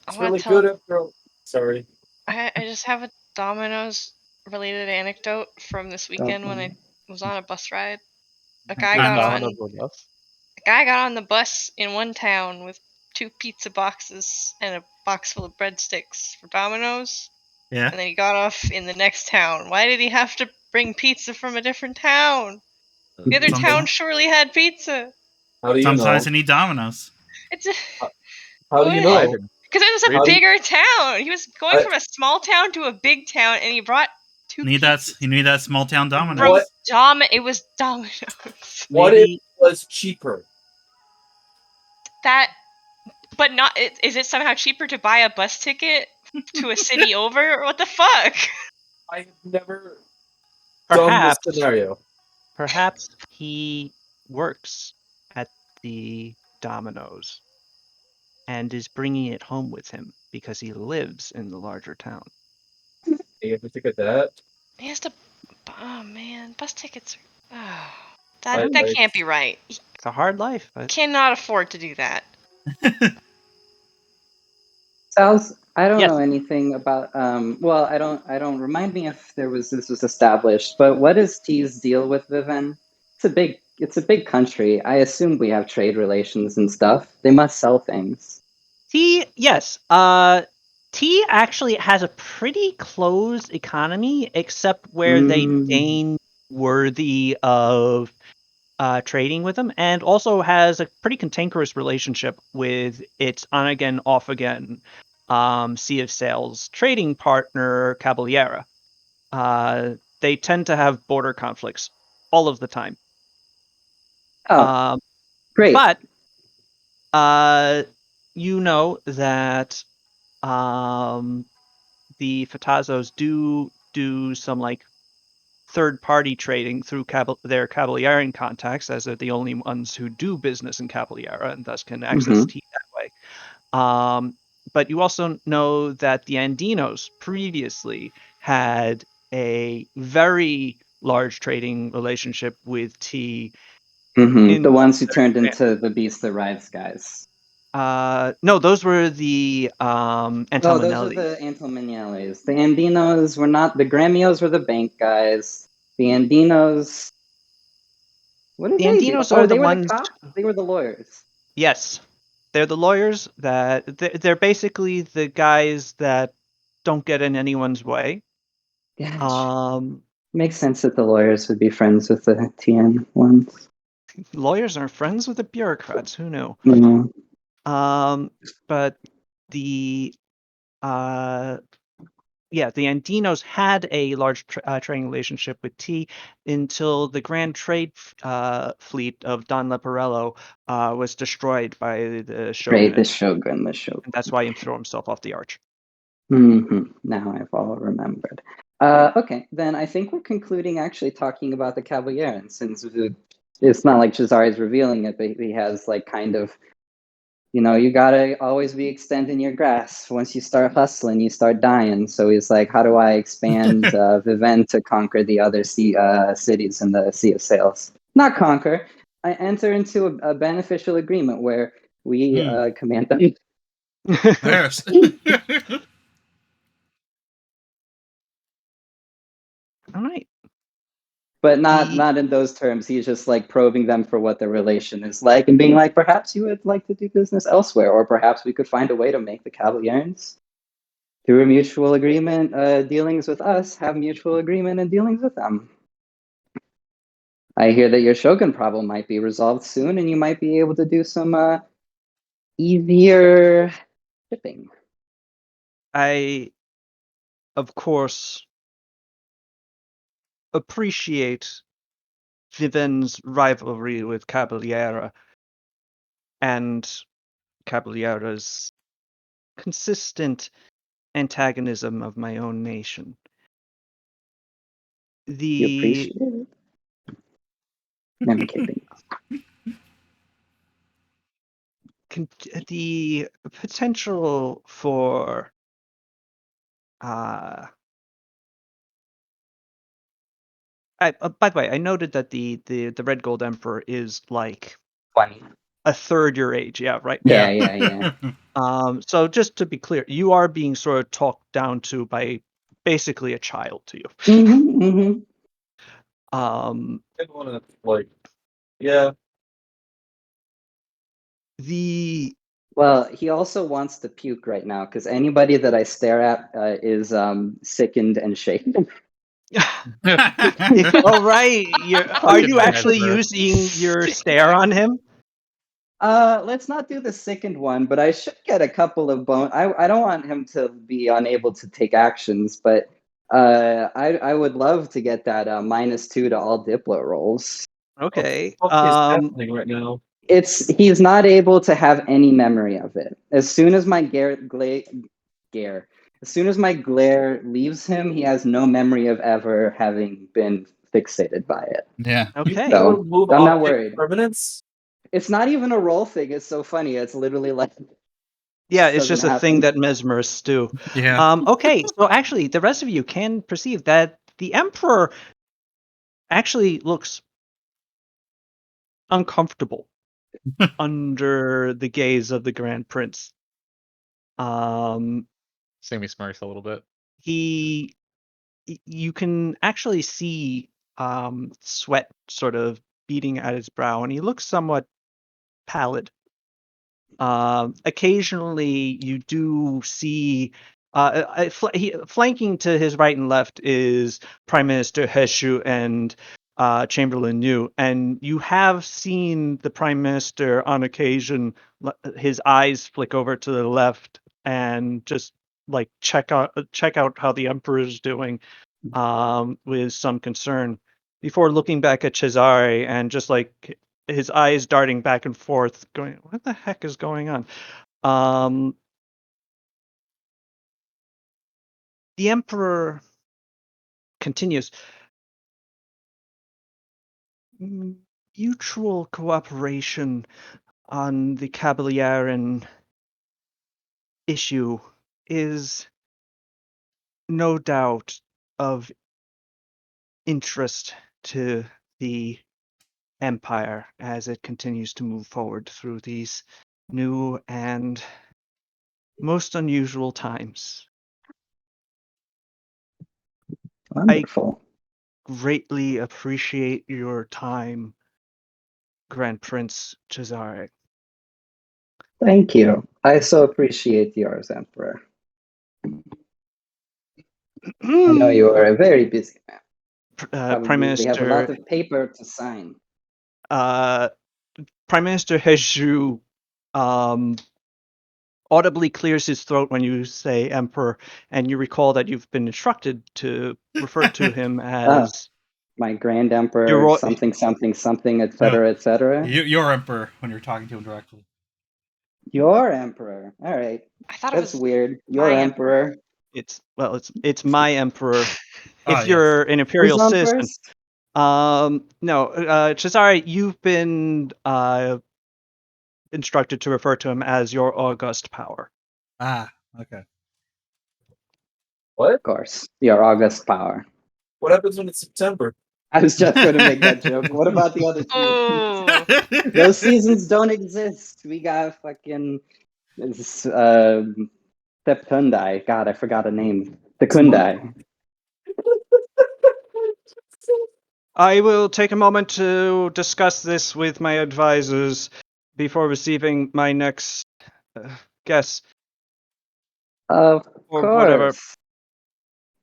I It's want really to tell. good after all. Sorry. I just have a Domino's related anecdote from this weekend when I was on a bus ride. A guy got on. Domino's with us. A guy got on the bus in one town with 2 pizza boxes and a box full of breadsticks for Domino's. Yeah. And then he got off in the next town. Why did he have to bring pizza from a different town? The other town surely had pizza. How do you Sometimes know? you need Domino's. It's How do you know? because it was a How do you- bigger town. He was going from a small town to a big town, and he brought 2 You need that small town Domino's. What? It was Domino's. What if it was cheaper? But not. Is it somehow cheaper to buy a bus ticket to a city over? What the fuck? I have never done this scenario. Perhaps he works at the Domino's and is bringing it home with him because he lives in the larger town. You have to think of that. He has to. Oh man, bus tickets are. Oh, Right, that right. can't be right. He It's a hard life. But cannot afford to do that. Sal's, I don't Yes. know anything about. Well, I don't. Remind me if this was established. But what is T's deal with Viven? It's a big country. I assume we have trade relations and stuff. They must sell things. Yes. T actually has a pretty closed economy, except where they deign worthy of trading with them, and also has a pretty cantankerous relationship with its on again, off again Sea of Sails trading partner, Caballera. They tend to have border conflicts all of the time. Oh, great. But you know that the Fatazos do some like third-party trading through their Caballeran contacts, as they're the only ones who do business in Caballera and thus can access tea that way. But you also know that the Andinos previously had a very large trading relationship with tea. The ones who turned into the beast that rides guys. No, those were the Antominelli. Oh, those are the Antominellis. The Andinos were not. The Gremios were the bank guys. The Andinos. What did The they do? Andinos Oh, are they the were ones. the cops. They were the lawyers. Yes, they're the lawyers that they're basically the guys that don't get in anyone's way. Yeah, makes sense that the lawyers would be friends with the TN ones. Lawyers are friends with the bureaucrats. Who knew? Mm-hmm. But the the Andinos had a large trading relationship with T until the Grand Trade fleet of Don Leporello was destroyed by the Shogun. Right, the Shogun. And that's why he threw himself off the arch. Now I've all remembered. Okay, then I think we're concluding actually talking about the Caballeran, since It's not like Cesari's revealing it, but he has like kind of, you gotta always be extending your grasp. Once you start hustling, you start dying. So he's like, how do I expand Vivent to conquer the other cities in the Sea of Sails? Not conquer. I enter into a beneficial agreement where we command them. Yes. All right. But not in those terms. He's just like probing them for what their relation is like and being like, perhaps you would like to do business elsewhere, or perhaps we could find a way to make the Cavaliers, through a mutual agreement, dealings with us, have mutual agreement and dealings with them. I hear that your Shogun problem might be resolved soon, and you might be able to do some easier shipping. I, of course, appreciate Viven's rivalry with Caballera and Caballera's consistent antagonism of my own nation. You The appreciate it? I'm kidding. the potential for by the way, I noted that the Red Gold Emperor is like 20. a third your age. Yeah, right. Yeah. So just to be clear, you are being sort of talked down to by basically a child to you. Mm-hmm. I didn't want to like, yeah. Well, he also wants to puke right now because anybody that I stare at is sickened and shaken. Oh right, are you Fucking actually Mesmer. using your stare on him? Let's not do the sickened one, but I should get a couple of bone. I don't want him to be unable to take actions, but I would love to get that -2 to all Diplo rolls. Okay. What is happening right now? He's not able to have any memory of it. As soon as my glare leaves him, he has no memory of ever having been fixated by it. Yeah. Okay. So, remove I'm not object worried. permanence? It's not even a roll thing. It's so funny. It's literally like Yeah, it's doesn't just a thing happen. that mesmerists do. Yeah. Okay, so actually, the rest of you can perceive that the Emperor actually looks uncomfortable under the gaze of the Grand Prince. Sammy smirks a little bit. You can actually see sweat sort of beating at his brow, and he looks somewhat pallid. Occasionally, you do see flanking to his right and left is Prime Minister Heshu and Chamberlain Yu, and you have seen the Prime Minister on occasion his eyes flick over to the left and just like check out how the Emperor is doing with some concern before looking back at Cesare and just like his eyes darting back and forth, going, "What the heck is going on?" The Emperor continues. Mutual cooperation on the Caballeran issue is no doubt of interest to the Empire as it continues to move forward through these new and most unusual times. Wonderful. Greatly appreciate your time, Grand Prince Cesare. Thank you. I so appreciate yours, Emperor. I know you are a very busy man. Prime Probably have a lot Minister of paper to sign. Prime Minister Heshu audibly clears his throat when you say Emperor, and you recall that you've been instructed to refer to him as My Grand Emperor, Your- something, etc., etc. You're emperor when you're talking to him directly. Your Emperor. All right. I thought it That's was weird. Your my Emperor. it's my Emperor. Ah, If you're yes. an Who's imperial on citizen, first? No, Cesare, you've been instructed to refer to him as your august power. Ah, okay. What? Of course, your august power. What happens when it's September? I was just going to make that joke. What about the other two? Oh, Those seasons don't exist. We got fucking Septundai. God, I forgot a name. The Kundai. I will take a moment to discuss this with my advisors before receiving my next guess Of or whatever. course.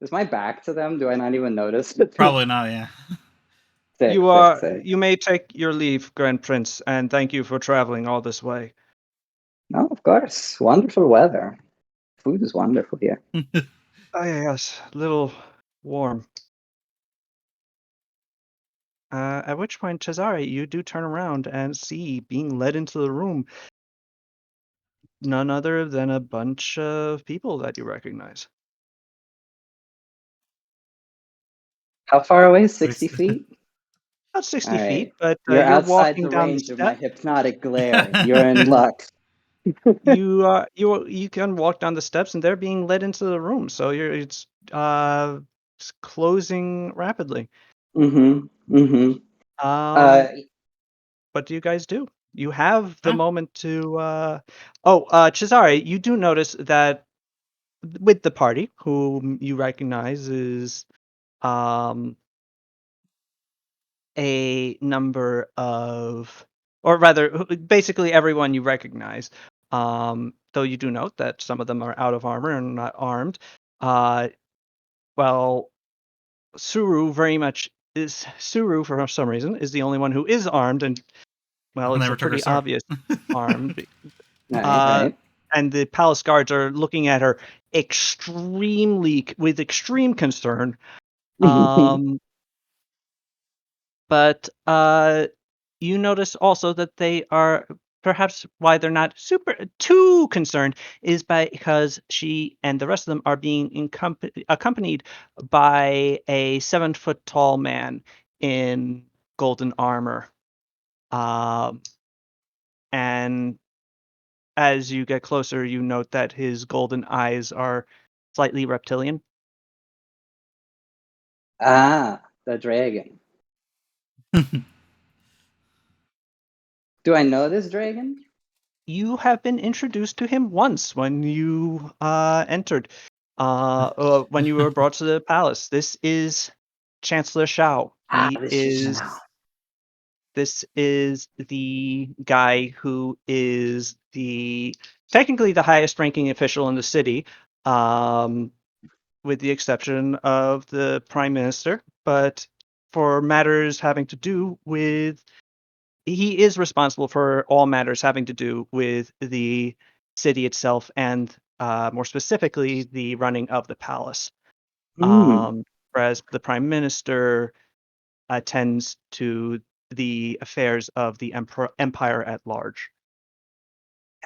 Is my back to them? Do I not even notice? Probably not. Yeah. Sick, You sick, are. sick. You may take your leave, Grand Prince, and thank you for traveling all this way. No, of course. Wonderful weather. Food is wonderful here. Oh yes, a little warm. At which point, Cesare, you do turn around and see being led into the room none other than a bunch of people that you recognize. How far away? 60 feet? About 60 All right. feet, but You're you're outside walking the down the range of my step. hypnotic glare. You're in luck. You can walk down the steps, and they're being led into the room. So it's closing rapidly. Mm-hmm. Mm-hmm. What do you guys do? You have the Huh? moment to. Cesare, you do notice that with the party, whom you recognize is a number of, or rather, basically everyone you recognize. Though you do note that some of them are out of armor and not armed. Well, Suru very much is. Suru, for some reason, is the only one who is armed, and well, it's Never a took her pretty sword. obvious armed. Right, right. And the palace guards are looking at her with extreme concern. But you notice also that they are perhaps why they're not super too concerned is because she and the rest of them are being accompanied by a 7-foot tall man in golden armor. And as you get closer, you note that his golden eyes are slightly reptilian. The dragon. Do I know this dragon? You have been introduced to him once when you entered, when you were brought to the palace. This is Chancellor Shao. This is the guy who is technically the highest ranking official in the city, with the exception of the prime minister. But for matters having to do with he is responsible for all matters having to do with the city itself and more specifically the running of the palace. Whereas the prime minister attends to the affairs of the empire at large.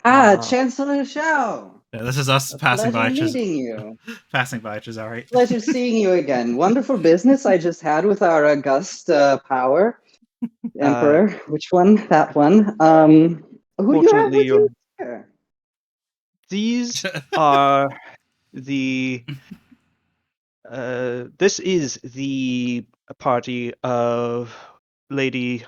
Chancellor Shao. Yeah, this is us passing Pleasure by. meeting you. Passing by Cesare. Pleasure seeing you again. Wonderful business I just had with our august power. Emperor. Which one? That one. Who do you have Fortunately, with you here? these are the this is the party of Lady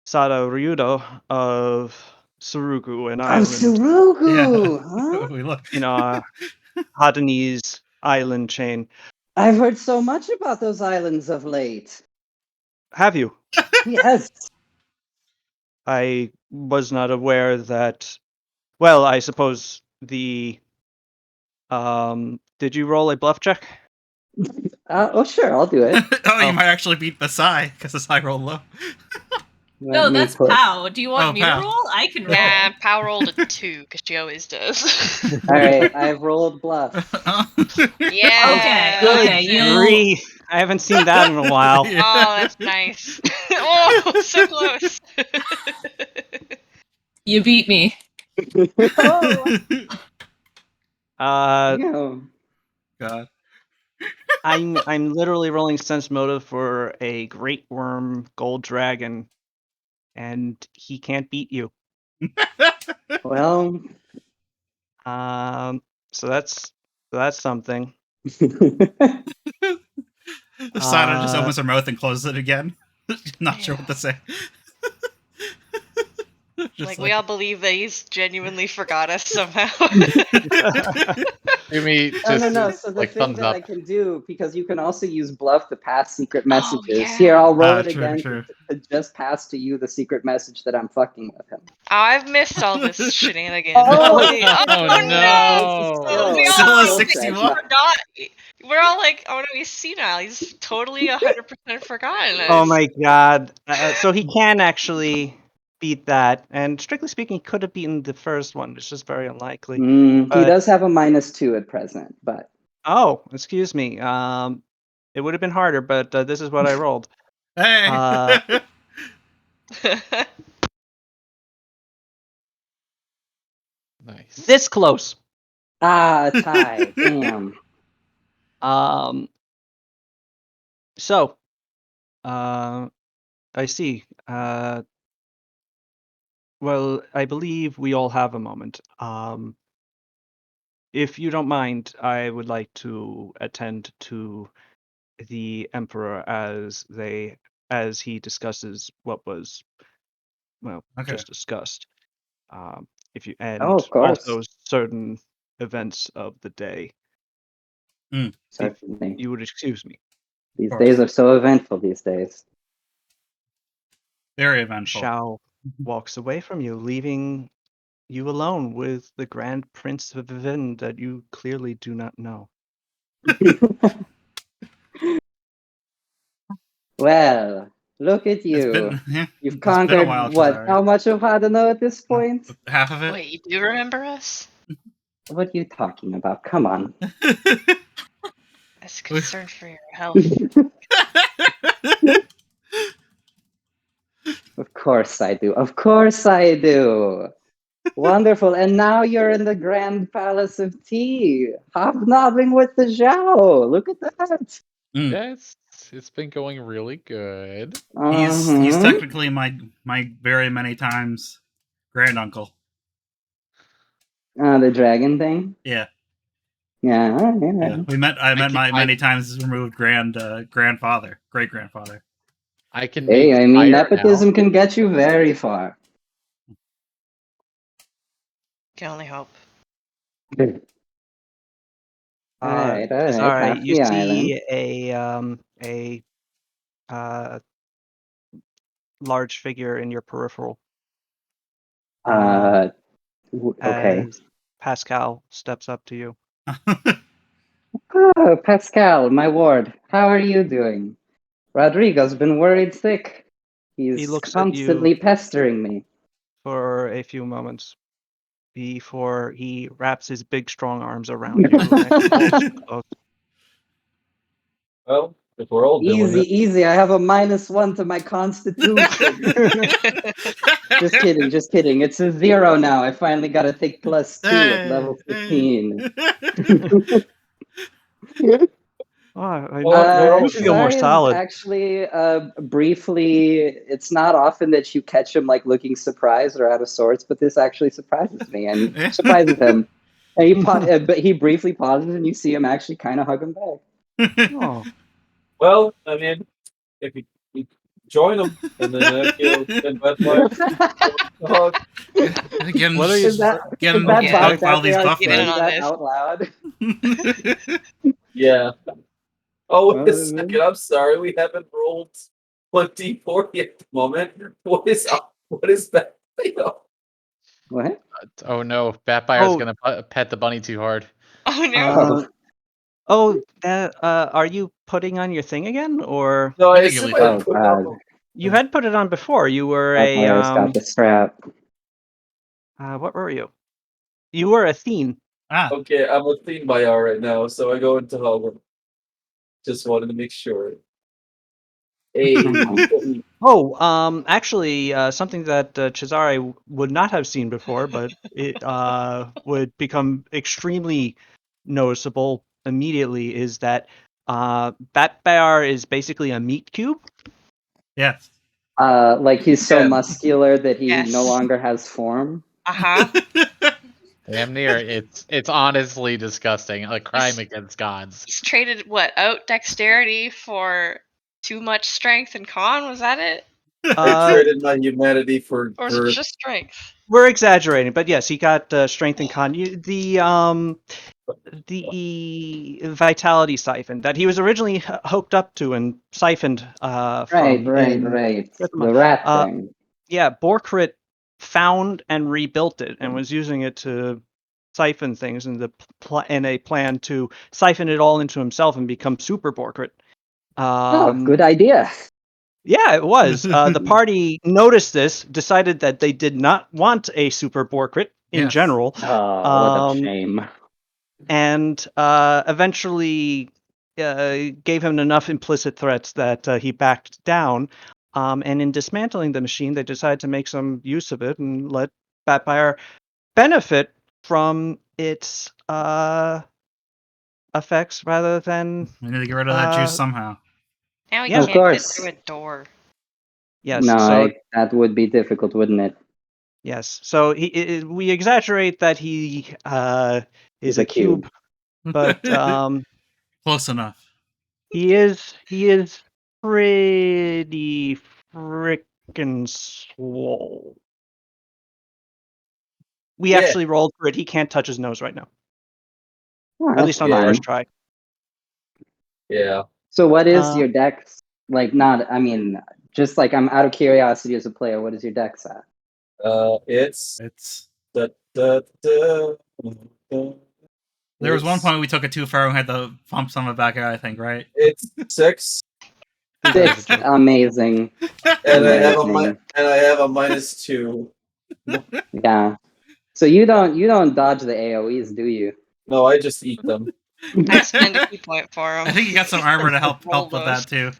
Sada Ryudo of Surugu, an Oh, island Surugu! Yeah. Huh? We look. in our Hadanese island chain. I've heard so much about those islands of late. Have you? Yes. I was not aware that. Well, I suppose the. Did you roll a bluff check? Sure, I'll do it. Oh, you Oh. might actually beat Basai because Basai rolled low. No, Let me that's put- Pow. Do you want Oh, me to Pow. roll? I can roll. Yeah, Power rolled a 2 because she always does. All right, I've rolled bluff. Yeah. Okay, you'll. Grief. I haven't seen that in a while. Yeah. Oh, that's nice. Oh, so close. You beat me. Oh, Uh, yeah. God. I'm literally rolling sense motive for a great worm gold dragon, and he can't beat you. Well, So that's something. Sana just Uh, opens her mouth and closes it again. Not sure what to say. Just We all believe that he's genuinely forgot us somehow. Yumi no, just no. So the like thing thumbs that I up. can do, because you can also use bluff to pass secret Oh, messages. yeah. Here, I'll roll it True, again true. to just pass to you the secret message that I'm fucking with him. Oh, I've missed all this shenanigans. Oh, Holy, oh no. We Still all a skill check. 61? forgot. We're all like, oh no, he's senile. He's totally 100% forgotten oh us. my god! So he can actually beat that, and strictly speaking, he could have beaten the first one. It's just very unlikely. He But- does have a -2 at present, but Oh, excuse me. It would have been harder, but this is what I rolled. Hey! Nice. This close. a tie. Damn. So, I see. Well, I believe we all have a moment. If you don't mind, I would like to attend to the Emperor as he discusses what was, well, Okay. just discussed. If you Oh, and of course. also certain events of the day. If Certainly. you would excuse me. These Of days course. are so eventful these days. Very eventful. Shao walks away from you, leaving you alone with the Grand Prince of Vivin that you clearly do not know. Well, look at you. It's been You've it's been a conquered while, what? Cesare. How much of Hadano at this point? Half of it. Wait, you do remember us? What are you talking about? Come on. That's concerned for your health. Of course I do. Of course I do. Wonderful. And now you're in the Grand Palace of Tea, hobnobbing with the Zhao. Look at that. Yeah, it's been going really good. He's Uh-huh. technically my very many times grand uncle. The dragon thing? Yeah. Yeah. Yeah. I met my I- many times removed grandfather, great grandfather. I can Hey, make I mean, fire nepotism now. can get you very far. Can only hope. Alright, Sorry, half you the see island. a large figure in your peripheral Okay. as Pascal steps up to you. Oh, Pascal, my ward. How are you doing? Rodrigo's been worried sick. He's He looks at constantly you pestering me. for a few moments before he wraps his big, strong arms around you and holds you close. Well, if we're all doing Easy, it. easy. I have a -1 to my constitution. Just kidding, just kidding. It's a 0 now. I finally got to take +2 at level 15. You feel more Cesare is solid. actually briefly. It's not often that you catch him like looking surprised or out of sorts, but this actually surprises me and surprises him. And but he briefly pauses, and you see him actually kind of hug him back. Oh, Well, I mean, if you join them, and then you invent my dog. Again, What are you- Is that again, that Yeah. file Bob these Daffy buff Get in men. on that this. out loud? Yeah. Oh, wait a Well, second. I'm sorry. We haven't rolled 2040 at the moment. What is that? What? Oh no, Batfire's Oh. gonna pet the bunny too hard. Oh no. Are you putting on your thing again, or No, I I think you'll assume be I fine. put it God. on. you had put it on before? You were Vampires got the strap. what were you? You were Athene. Ah, Okay, I'm a theme by R right now, so I go into Hogwarts. Just wanted to make sure. Hey. Actually, something that Cesare would not have seen before, but it would become extremely noticeable immediately is that Bat Bear is basically a meat cube. Yes. Like he's so Yeah. muscular that he Yes. no longer has form. Uh-huh. Damn near. It's honestly disgusting. A crime against gods. He's traded out dexterity for too much strength and con, was that it? I traded my humanity for Or was it girth. just strength? We're exaggerating, but yes, he got strength and con. The vitality siphon that he was originally hooked up to and siphoned Right, from. right, in right. Breath of The Mind. rat thing. Yeah, Borkrit found and rebuilt it and was using it to siphon things in a plan to siphon it all into himself and become Super Borkrit. Oh, good idea. Yeah, it was. The party noticed this, decided that they did not want a Super Borkrit in Yes. general, Oh, what a shame. and eventually gave him enough implicit threats that he backed down. And in dismantling the machine, they decided to make some use of it and let Batfire benefit from its effects rather than We need to get rid of that juice somehow. Now he Yeah. Of can't get course. through a door. yes. No, So that would be difficult, wouldn't it? yes. So we exaggerate that he is He's a a cube. but Close enough. he is pretty frickin' swole. We Yeah. actually rolled for it. He can't touch his nose right now. Oh, At that's least on fine. the first try. Yeah. So what is Uh, your dex? Like just like I'm out of curiosity as a player, what is your dex at? It's It's. da, da, da, da. There was one It's- point we took it too far and had to pump some of it back out, I think, right? It's 6, Six. Amazing. and I have Amazing. a -2. Yeah. So you don't dodge the AoEs, do you? No, I just eat them. I spend a key point for him. I think you got some armor to help Roll with those. that too.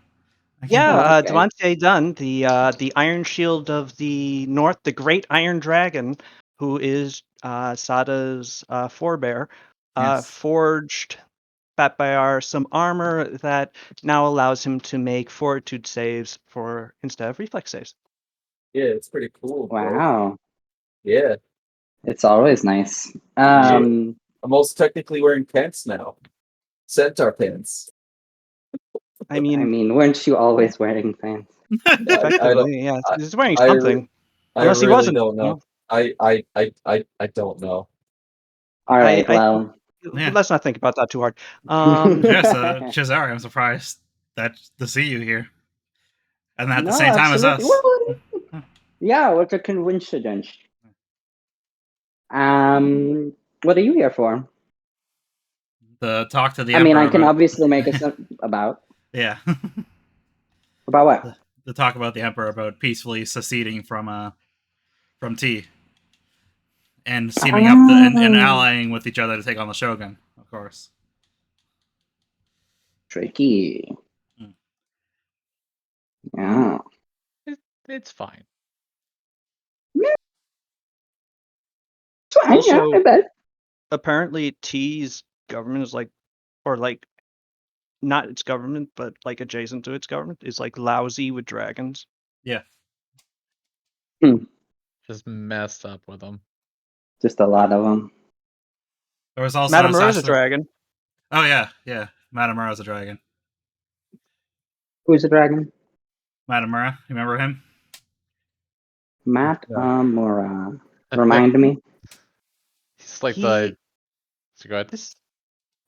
Yeah, Okay. Devante Dunn, the Iron Shield of the North, the Great Iron Dragon, who is Sada's forebear, Yes. forged Batbayar some armor that now allows him to make fortitude saves instead of reflex saves. Yeah, it's pretty cool. Bro. Wow. Yeah. It's always nice. I'm also technically wearing pants now. Centaur pants. I mean, weren't you always wearing pants? effectively, yeah, I- he's wearing I re- something. I Unless he really wasn't, don't you know. I don't know. All right, I well. Yeah. let's not think about that too hard. Yes, Chazari, I'm surprised to see you here. And at the No, same time as us. absolutely. Well, yeah, what a coincidence. What are you here for? To talk to the I Emperor mean, I can about- obviously make about Yeah. what? To talk about the Emperor about peacefully seceding from T. And teaming up and allying with each other to take on the Shogun, of course. Tricky. Hmm. Yeah. It's fine. Fine, yeah, Also- I bet. Apparently, T's government is not its government, but adjacent to its government is lousy with dragons. Yeah. Just messed up with them. Just a lot of them. There was also Madame an is a assassin- dragon. Oh yeah. Madame is a dragon. Who's the dragon? Madame you remember him? Matt Yeah. Amura. Remind me. He's like He- the. So go ahead.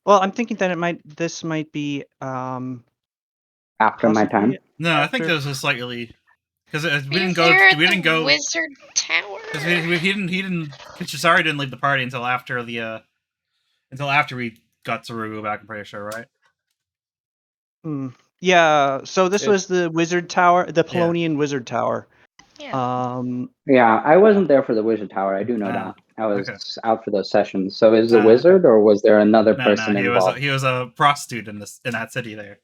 Well, I'm thinking that this might be After my possibly time. No, I think After- there was a slightly because we He's didn't go. there at We didn't the go Wizard Tower. because he didn't. Chisari didn't leave the party until after we got Sarugu back. I'm pretty sure, right? Yeah, so this It- was the Wizard Tower, the Polonian Wizard Tower. Yeah. Yeah, I wasn't there for the Wizard Tower. I do know Ah, that. I was okay. out for those sessions. So is the Ah, wizard, or was there another No, person he involved? was a prostitute in that city there.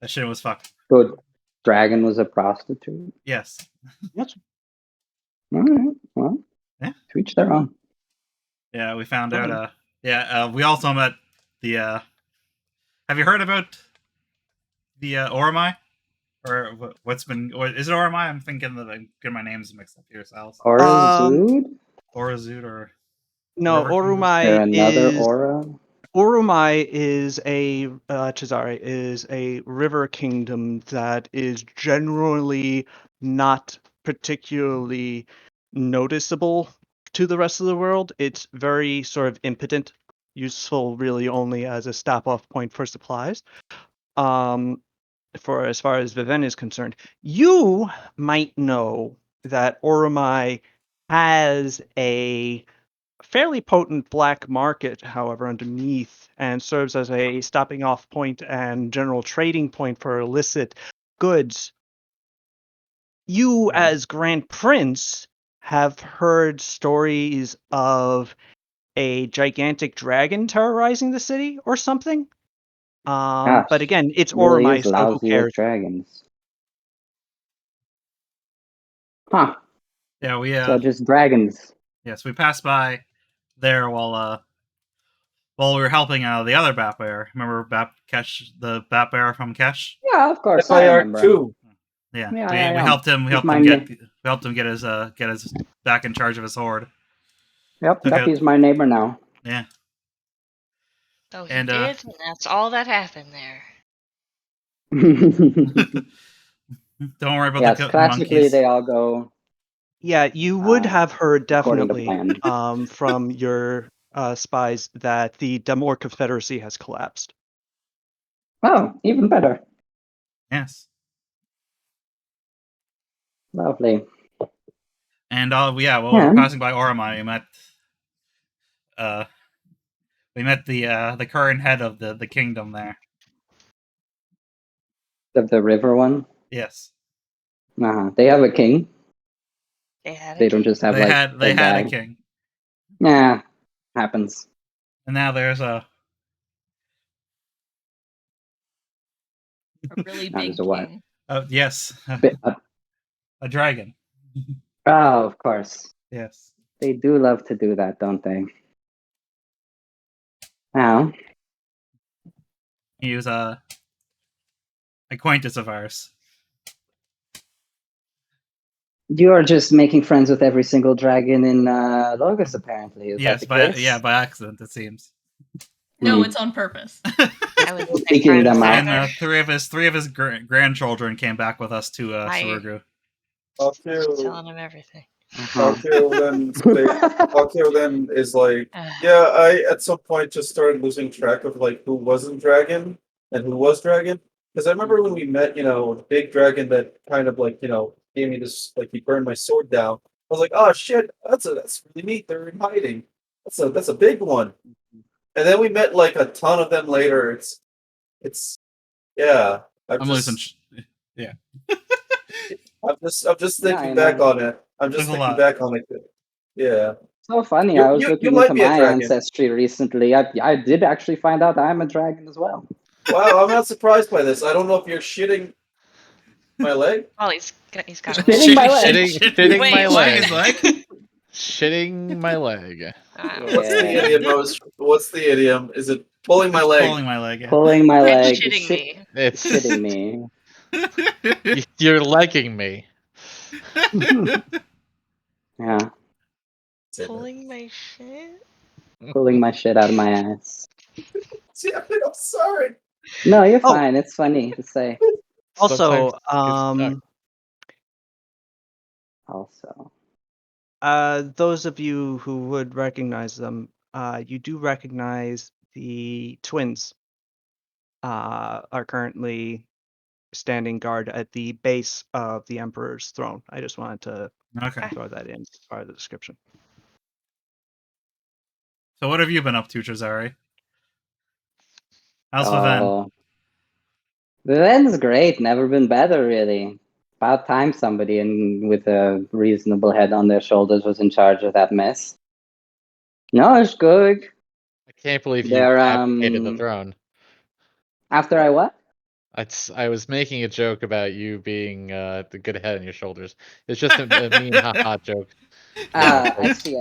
That shit was fucked. So dragon was a prostitute. Yes. All right. Well, Yeah. to each their own. Yeah, we found Fine. out. We also met the. Have you heard about the Oromai? Or what's been? Is it Oromai? I'm thinking that I'm getting my names mixed up here, Sals. Orazud? Orazut or No, River Kingdom? There Oromai another is aura? Oromai is a Cesare is a river kingdom that is generally not particularly noticeable to the rest of the world. It's very sort of impotent, useful really only as a stop-off point for supplies. For as far as Viven is concerned, you might know that Oromai has a fairly potent black market, however, underneath, and serves as a stopping off point and general trading point for illicit goods. You, as Grand Prince, have heard stories of a gigantic dragon terrorizing the city or something. But Gosh, again, it's really Oromai, is so who lousy cares? with dragons. Huh. Yeah, we So just dragons. yes, we passed by there while we were helping the other Bat Bear. Remember Kesh, the Bat Bear from Kesh? Yeah, of course, I FIR remember. 2. Yeah, Yeah, we yeah. helped him. We He's helped my him get his back in charge of his horde. Yep, Okay. he's my neighbor now. Yeah, Oh, he And, did, and that's all that happened there. don't worry about Yes, the classically monkeys. they all go. Yeah, you would have heard according to definitely from your spies that the Demor Confederacy has collapsed. Oh, even better. Yes, Lovely. and while we Yeah. were passing by Oromai, we met the current head of the kingdom there. The river one. Yes, They have a king. They had They a don't king. just have they like had a guy. a king, Yeah, happens. and now there's a A really Now big there's a what? king. yes, a dragon. Oh, of course. Yes. They do love to do that, don't they? Now, He was a acquaintance of ours. you are just making friends with every single dragon in Logos, apparently. Is that Yes, the by case? by accident it seems. No, Hmm. it's on purpose. I was Speaking them out. And three of his grandchildren came back with us to Surugu. telling him everything. Akio then is like, yeah, I at some point just started losing track of like who wasn't dragon and who was dragon. Because I remember when we met, big dragon that kind of like, gave me this like he burned my sword down. I was like, oh shit, that's really neat. They're in hiding. That's a big one. And then we met like a ton of them later. It's yeah. I'm losing. Yeah. I'm just Yeah, thinking I back know. on it. I'm just There's a thinking lot. back on it. Yeah. So funny. You- I was you looking might into be a my dragon. ancestry recently. I did actually find out I'm a dragon as well. Wow, I'm not surprised by this. I don't know if you're shitting my leg. Oh, he's got Shitting my leg. Shitting my Wait, leg. leg. Shitting my leg. What's the Yeah. idiom? What's the idiom? Is it pulling my leg? Pulling my leg. Yeah. Pulling my leg. shitting me. It's Shitting me. You're liking me. Yeah. Pulling my shit? Pulling my shit out of my ass. See, I'm sorry. No, you're Oh. fine. It's funny to say. Also, Sometimes Also. those of you who would recognize them, you do recognize the twins are currently standing guard at the base of the Emperor's throne. I just wanted to Okay. throw that in as part of the description. So what have you been up to, Cesare? How's Viven? Oh. Viven's great. Never been better, really. About time somebody with a reasonable head on their shoulders was in charge of that mess. No, it's good. I can't believe you They're, abdicated the throne. After I what? I was making a joke about you being the good head on your shoulders. It's just a mean hot joke. I see.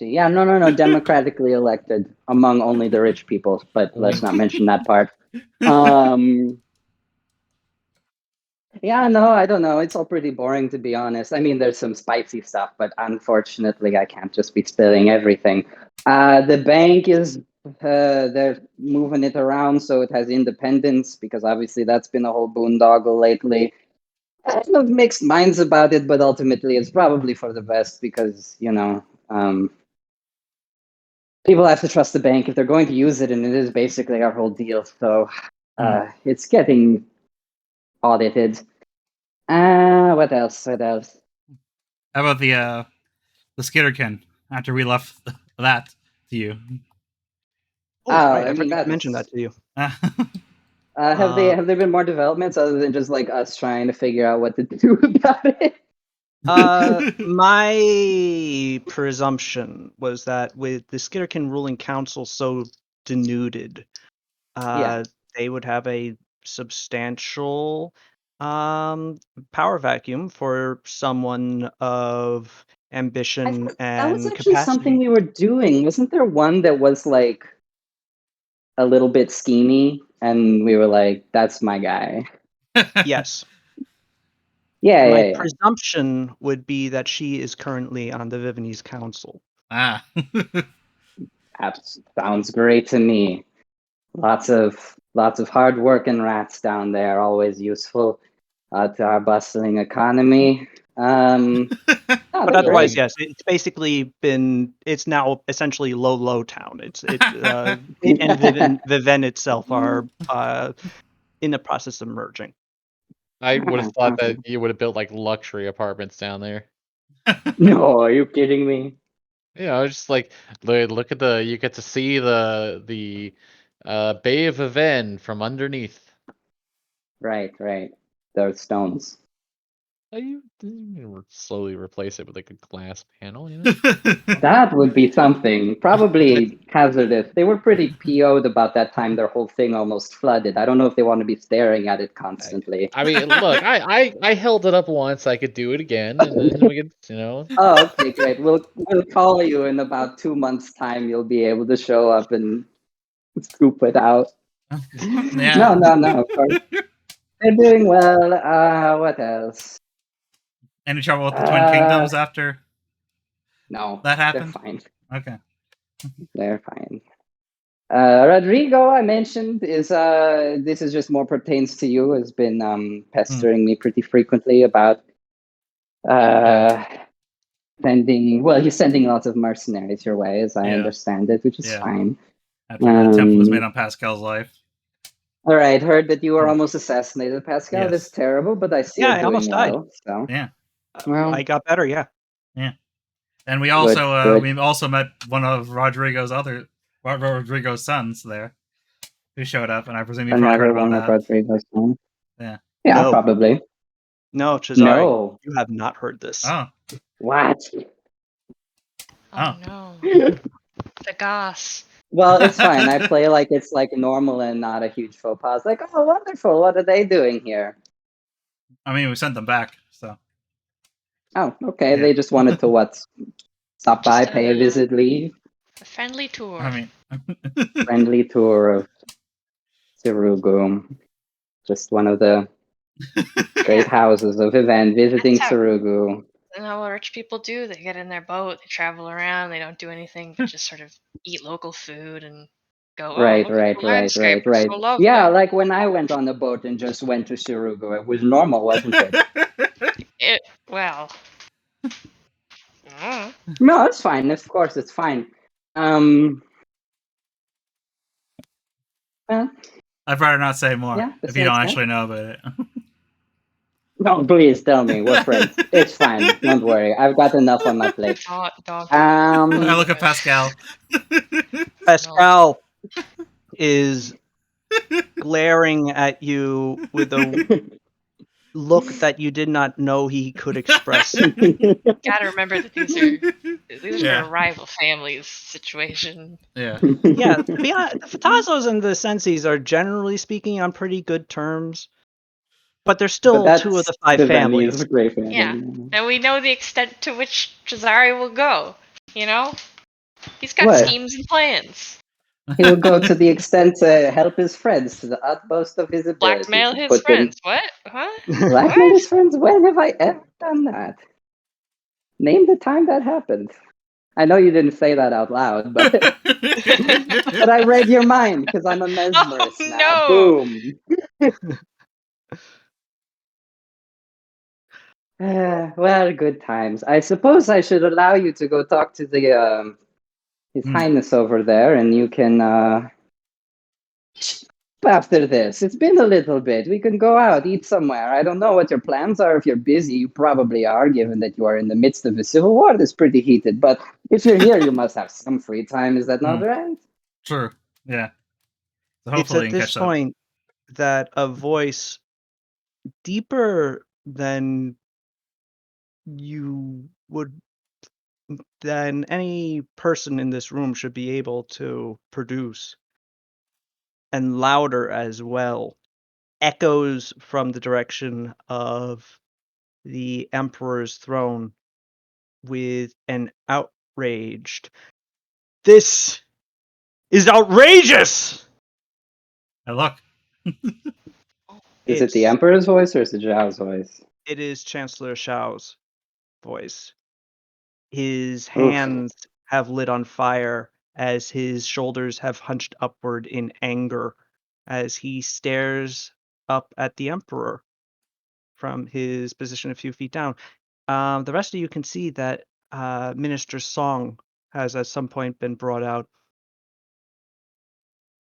Yeah, no. Democratically elected among only the rich people, but let's not mention that part. Yeah, no, I don't know. It's all pretty boring, to be honest. I mean, there's some spicy stuff, but unfortunately, I can't just be spilling everything. The bank is, they're moving it around so it has independence, because obviously that's been a whole boondoggle lately. I have mixed minds about it, but ultimately it's probably for the best because, people have to trust the bank if they're going to use it, and it is basically our whole deal. So it's getting audited. What else? What else? How about the Skitterkin after we left that to you? Oh, right. I forgot to mention that to you. Have there been more developments other than just like us trying to figure out what to do about it? My presumption was that with the Skitterkin ruling council so denuded, they would have a substantial power vacuum for someone of ambition That was and actually something capacity. we were doing. Wasn't there one that was like a little bit schemy, and we were like, "That's my guy." Yes. Yeah, My yeah. presumption would be that she is currently on the Vivanese Council. Ah. Sounds great to me. Lots of hard working rats down there, always useful to our bustling economy. But otherwise, yes, it's basically it's now essentially low town. It and Viven itself are in the process of merging. I would have thought that you would have built like luxury apartments down there. No, are you kidding me? Just like look at you get to see the Bay of Aven from underneath. Right. Those stones. You slowly replace it with like a glass panel, That would be something. Probably hazardous. They were pretty PO'd about that time their whole thing almost flooded. I don't know if they want to be staring at it constantly. I mean, look, I held it up once. I could do it again, and then we could, Oh, okay, great. We'll call you in about 2 months' time. You'll be able to show up and scoop it out. Yeah. No. Of course. They're doing well. What else? Any trouble with the Twin Kingdoms after No, that happened? they're fine. Okay. They're fine. Rodrigo, I mentioned, is this is just more pertains to you, has been pestering me pretty frequently about he's sending lots of mercenaries your way, as I understand it, which is fine. After the attempt was made on Pascal's life. All right, heard that you were almost assassinated, Pascal. Yes. That's terrible, but I see you're doing almost died. well. So. Yeah. Well, I got better, yeah. Yeah. And we also good. we also met one of Rodrigo's sons there, who showed up, and I presume you probably heard about that. Rodrigo's son. Yeah. Yeah, No. probably. No, Cesare, No. you have not heard this. Oh. What? Oh no. The goss. Well, it's fine. I play like it's like normal and not a huge faux pas. Like, oh, wonderful. What are they doing here? I mean, we sent them back, so. Oh, okay. Yeah. They just wanted to stop by, pay a visit, leave. A friendly tour. I mean, Friendly tour of Sirugu. Just one of the great houses of Ivan visiting Sirugu. You know what rich people do? They get in their boat, they travel around, they don't do anything but just sort of eat local food and go, Right. It's so lovely. Yeah, like when I went on the boat and just went to Sirugu, it was normal, wasn't it? Well. No, it's fine. Of course, it's fine. Well, I'd rather not say more if you don't that. actually know about it. No, please tell me. We're friends. It's fine. Don't worry. I've got enough on my plate. I look at Pascal. Pascal is glaring at you with a look that you did not know he could express. Gotta remember that these are rival families situation. Yeah. Yeah, to be honest, the Fatazos and the Sensis are generally speaking on pretty good terms. But they're still two of the five families. Great family. Yeah. And we know the extent to which Cesare will go. You know? He's got schemes and plans. He will go to the extent to help his friends to the utmost of his ability. Blackmail to his put them- friends. What? Huh? Blackmail What? his friends? When have I ever done that? Name the time that happened. I know you didn't say that out loud, but but I read your mind because I'm a mesmerist now. no. Boom. Well, good times. I suppose I should allow you to go talk to the His Highness over there, and you can after this. It's been a little bit. We can go out, eat somewhere. I don't know what your plans are. If you're busy, you probably are, given that you are in the midst of a civil war that's pretty heated. But if you're here, you must have some free time. Is that not right? True. Yeah. So It's hopefully we at can this catch that. point that a voice deeper than you would than any person in this room should be able to produce, and louder as well, echoes from the direction of the Emperor's throne with an outraged, "This is outrageous!" Hey, look. Is it the It's- Emperor's voice or is it Zhao's voice? It is Chancellor Shao's voice. His Oof. hands have lit on fire as his shoulders have hunched upward in anger as he stares up at the Emperor from his position a few feet down. The rest of you can see that Minister Song has at some point been brought out,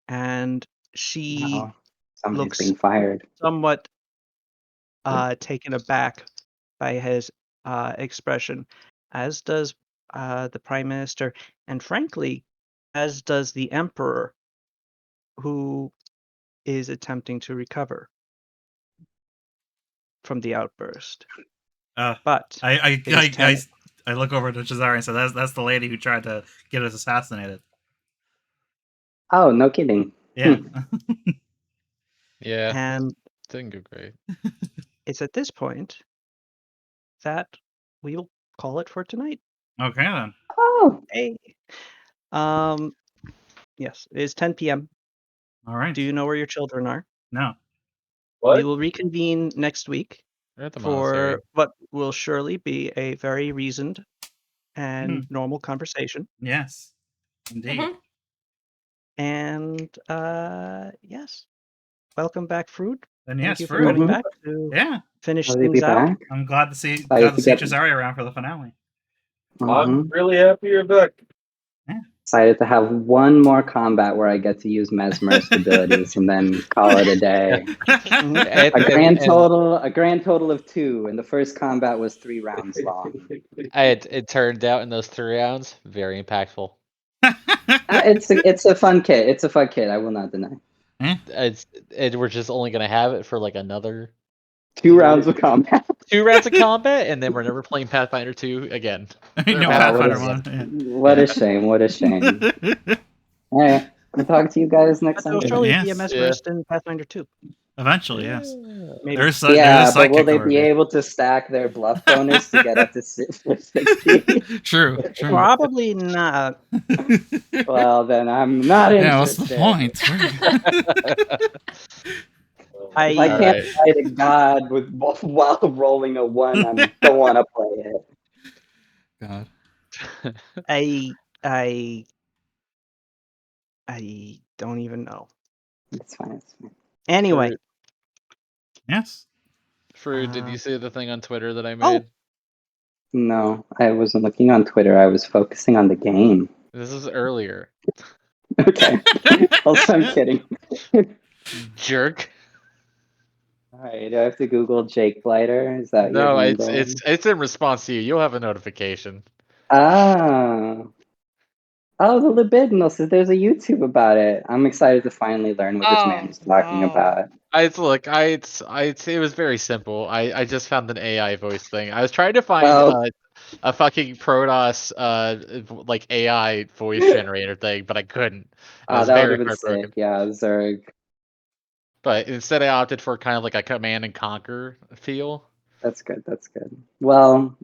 and she Uh-oh. Somebody's looks being fired. somewhat taken aback by his expression, as does the Prime Minister, and frankly, as does the Emperor, who is attempting to recover from the outburst. But it is I look over to Cesare and say, that's the lady who tried to get us assassinated. Oh, no kidding. Yeah. Yeah, And didn't go great. it's at this point that we'll call it for tonight. Okay then. Oh, Hey. Yes, it is 10 p.m. All right. Do you know where your children are? No. We will reconvene next week We're at the monastery. for what will surely be a very reasoned and normal conversation. Yes. Indeed. Mhm. And yes, welcome back, Fruit. Then Thank yes, you for Fruit. coming Mhm. back to Yeah. finish Will they be things out. back? I'm glad to see Excited to get- Cesare around for the finale. I'm really happy you're back. Excited to have one more combat where I get to use mesmerist abilities and then call it a day. And- A grand and total of 2, and the first combat was 3 rounds long. it turned out in those 3 rounds, very impactful. It's a fun kit. It's a fun kit. I will not deny. We're just only gonna have it for like another 2 rounds of combat. 2 rounds of combat, and then we're never playing Pathfinder 2 again. No Or Pathfinder one. What a shame. What a shame. All right. I'll talk to you guys next But there'll Sunday. surely be a Yes. Mesmerist in Pathfinder 2. Eventually, yes. Maybe. There's Yeah, there's but will psychic they over be there. able to stack their bluff bonus to get up to 60? True. Probably not. Well, then I'm not Yeah, what's interested. the point? If I can't Alright. fight a god with while rolling a 1, I don't want to play it. God. I don't even know. It's fine. It's fine. Anyway, Fruit, Yes. did you see the thing on Twitter that I oh. made? No, I wasn't looking on Twitter. I was focusing on the game. This is earlier. Okay. Also, I'm kidding. Jerk. All right. Do I have to Google Jake Blighter? Is that your No, handle? it's in response to you. You'll have a notification. Ah. Oh, the libidinal. So there's a YouTube about it. I'm excited to finally learn what this man is talking about. It was very simple. I just found an AI voice thing. I was trying to find a fucking Protoss like AI voice generator thing, but I couldn't. I was That would very have been heartbroken. sick. Yeah, Zerg. But instead, I opted for kind of like a command and conquer feel. That's good. That's good. Well,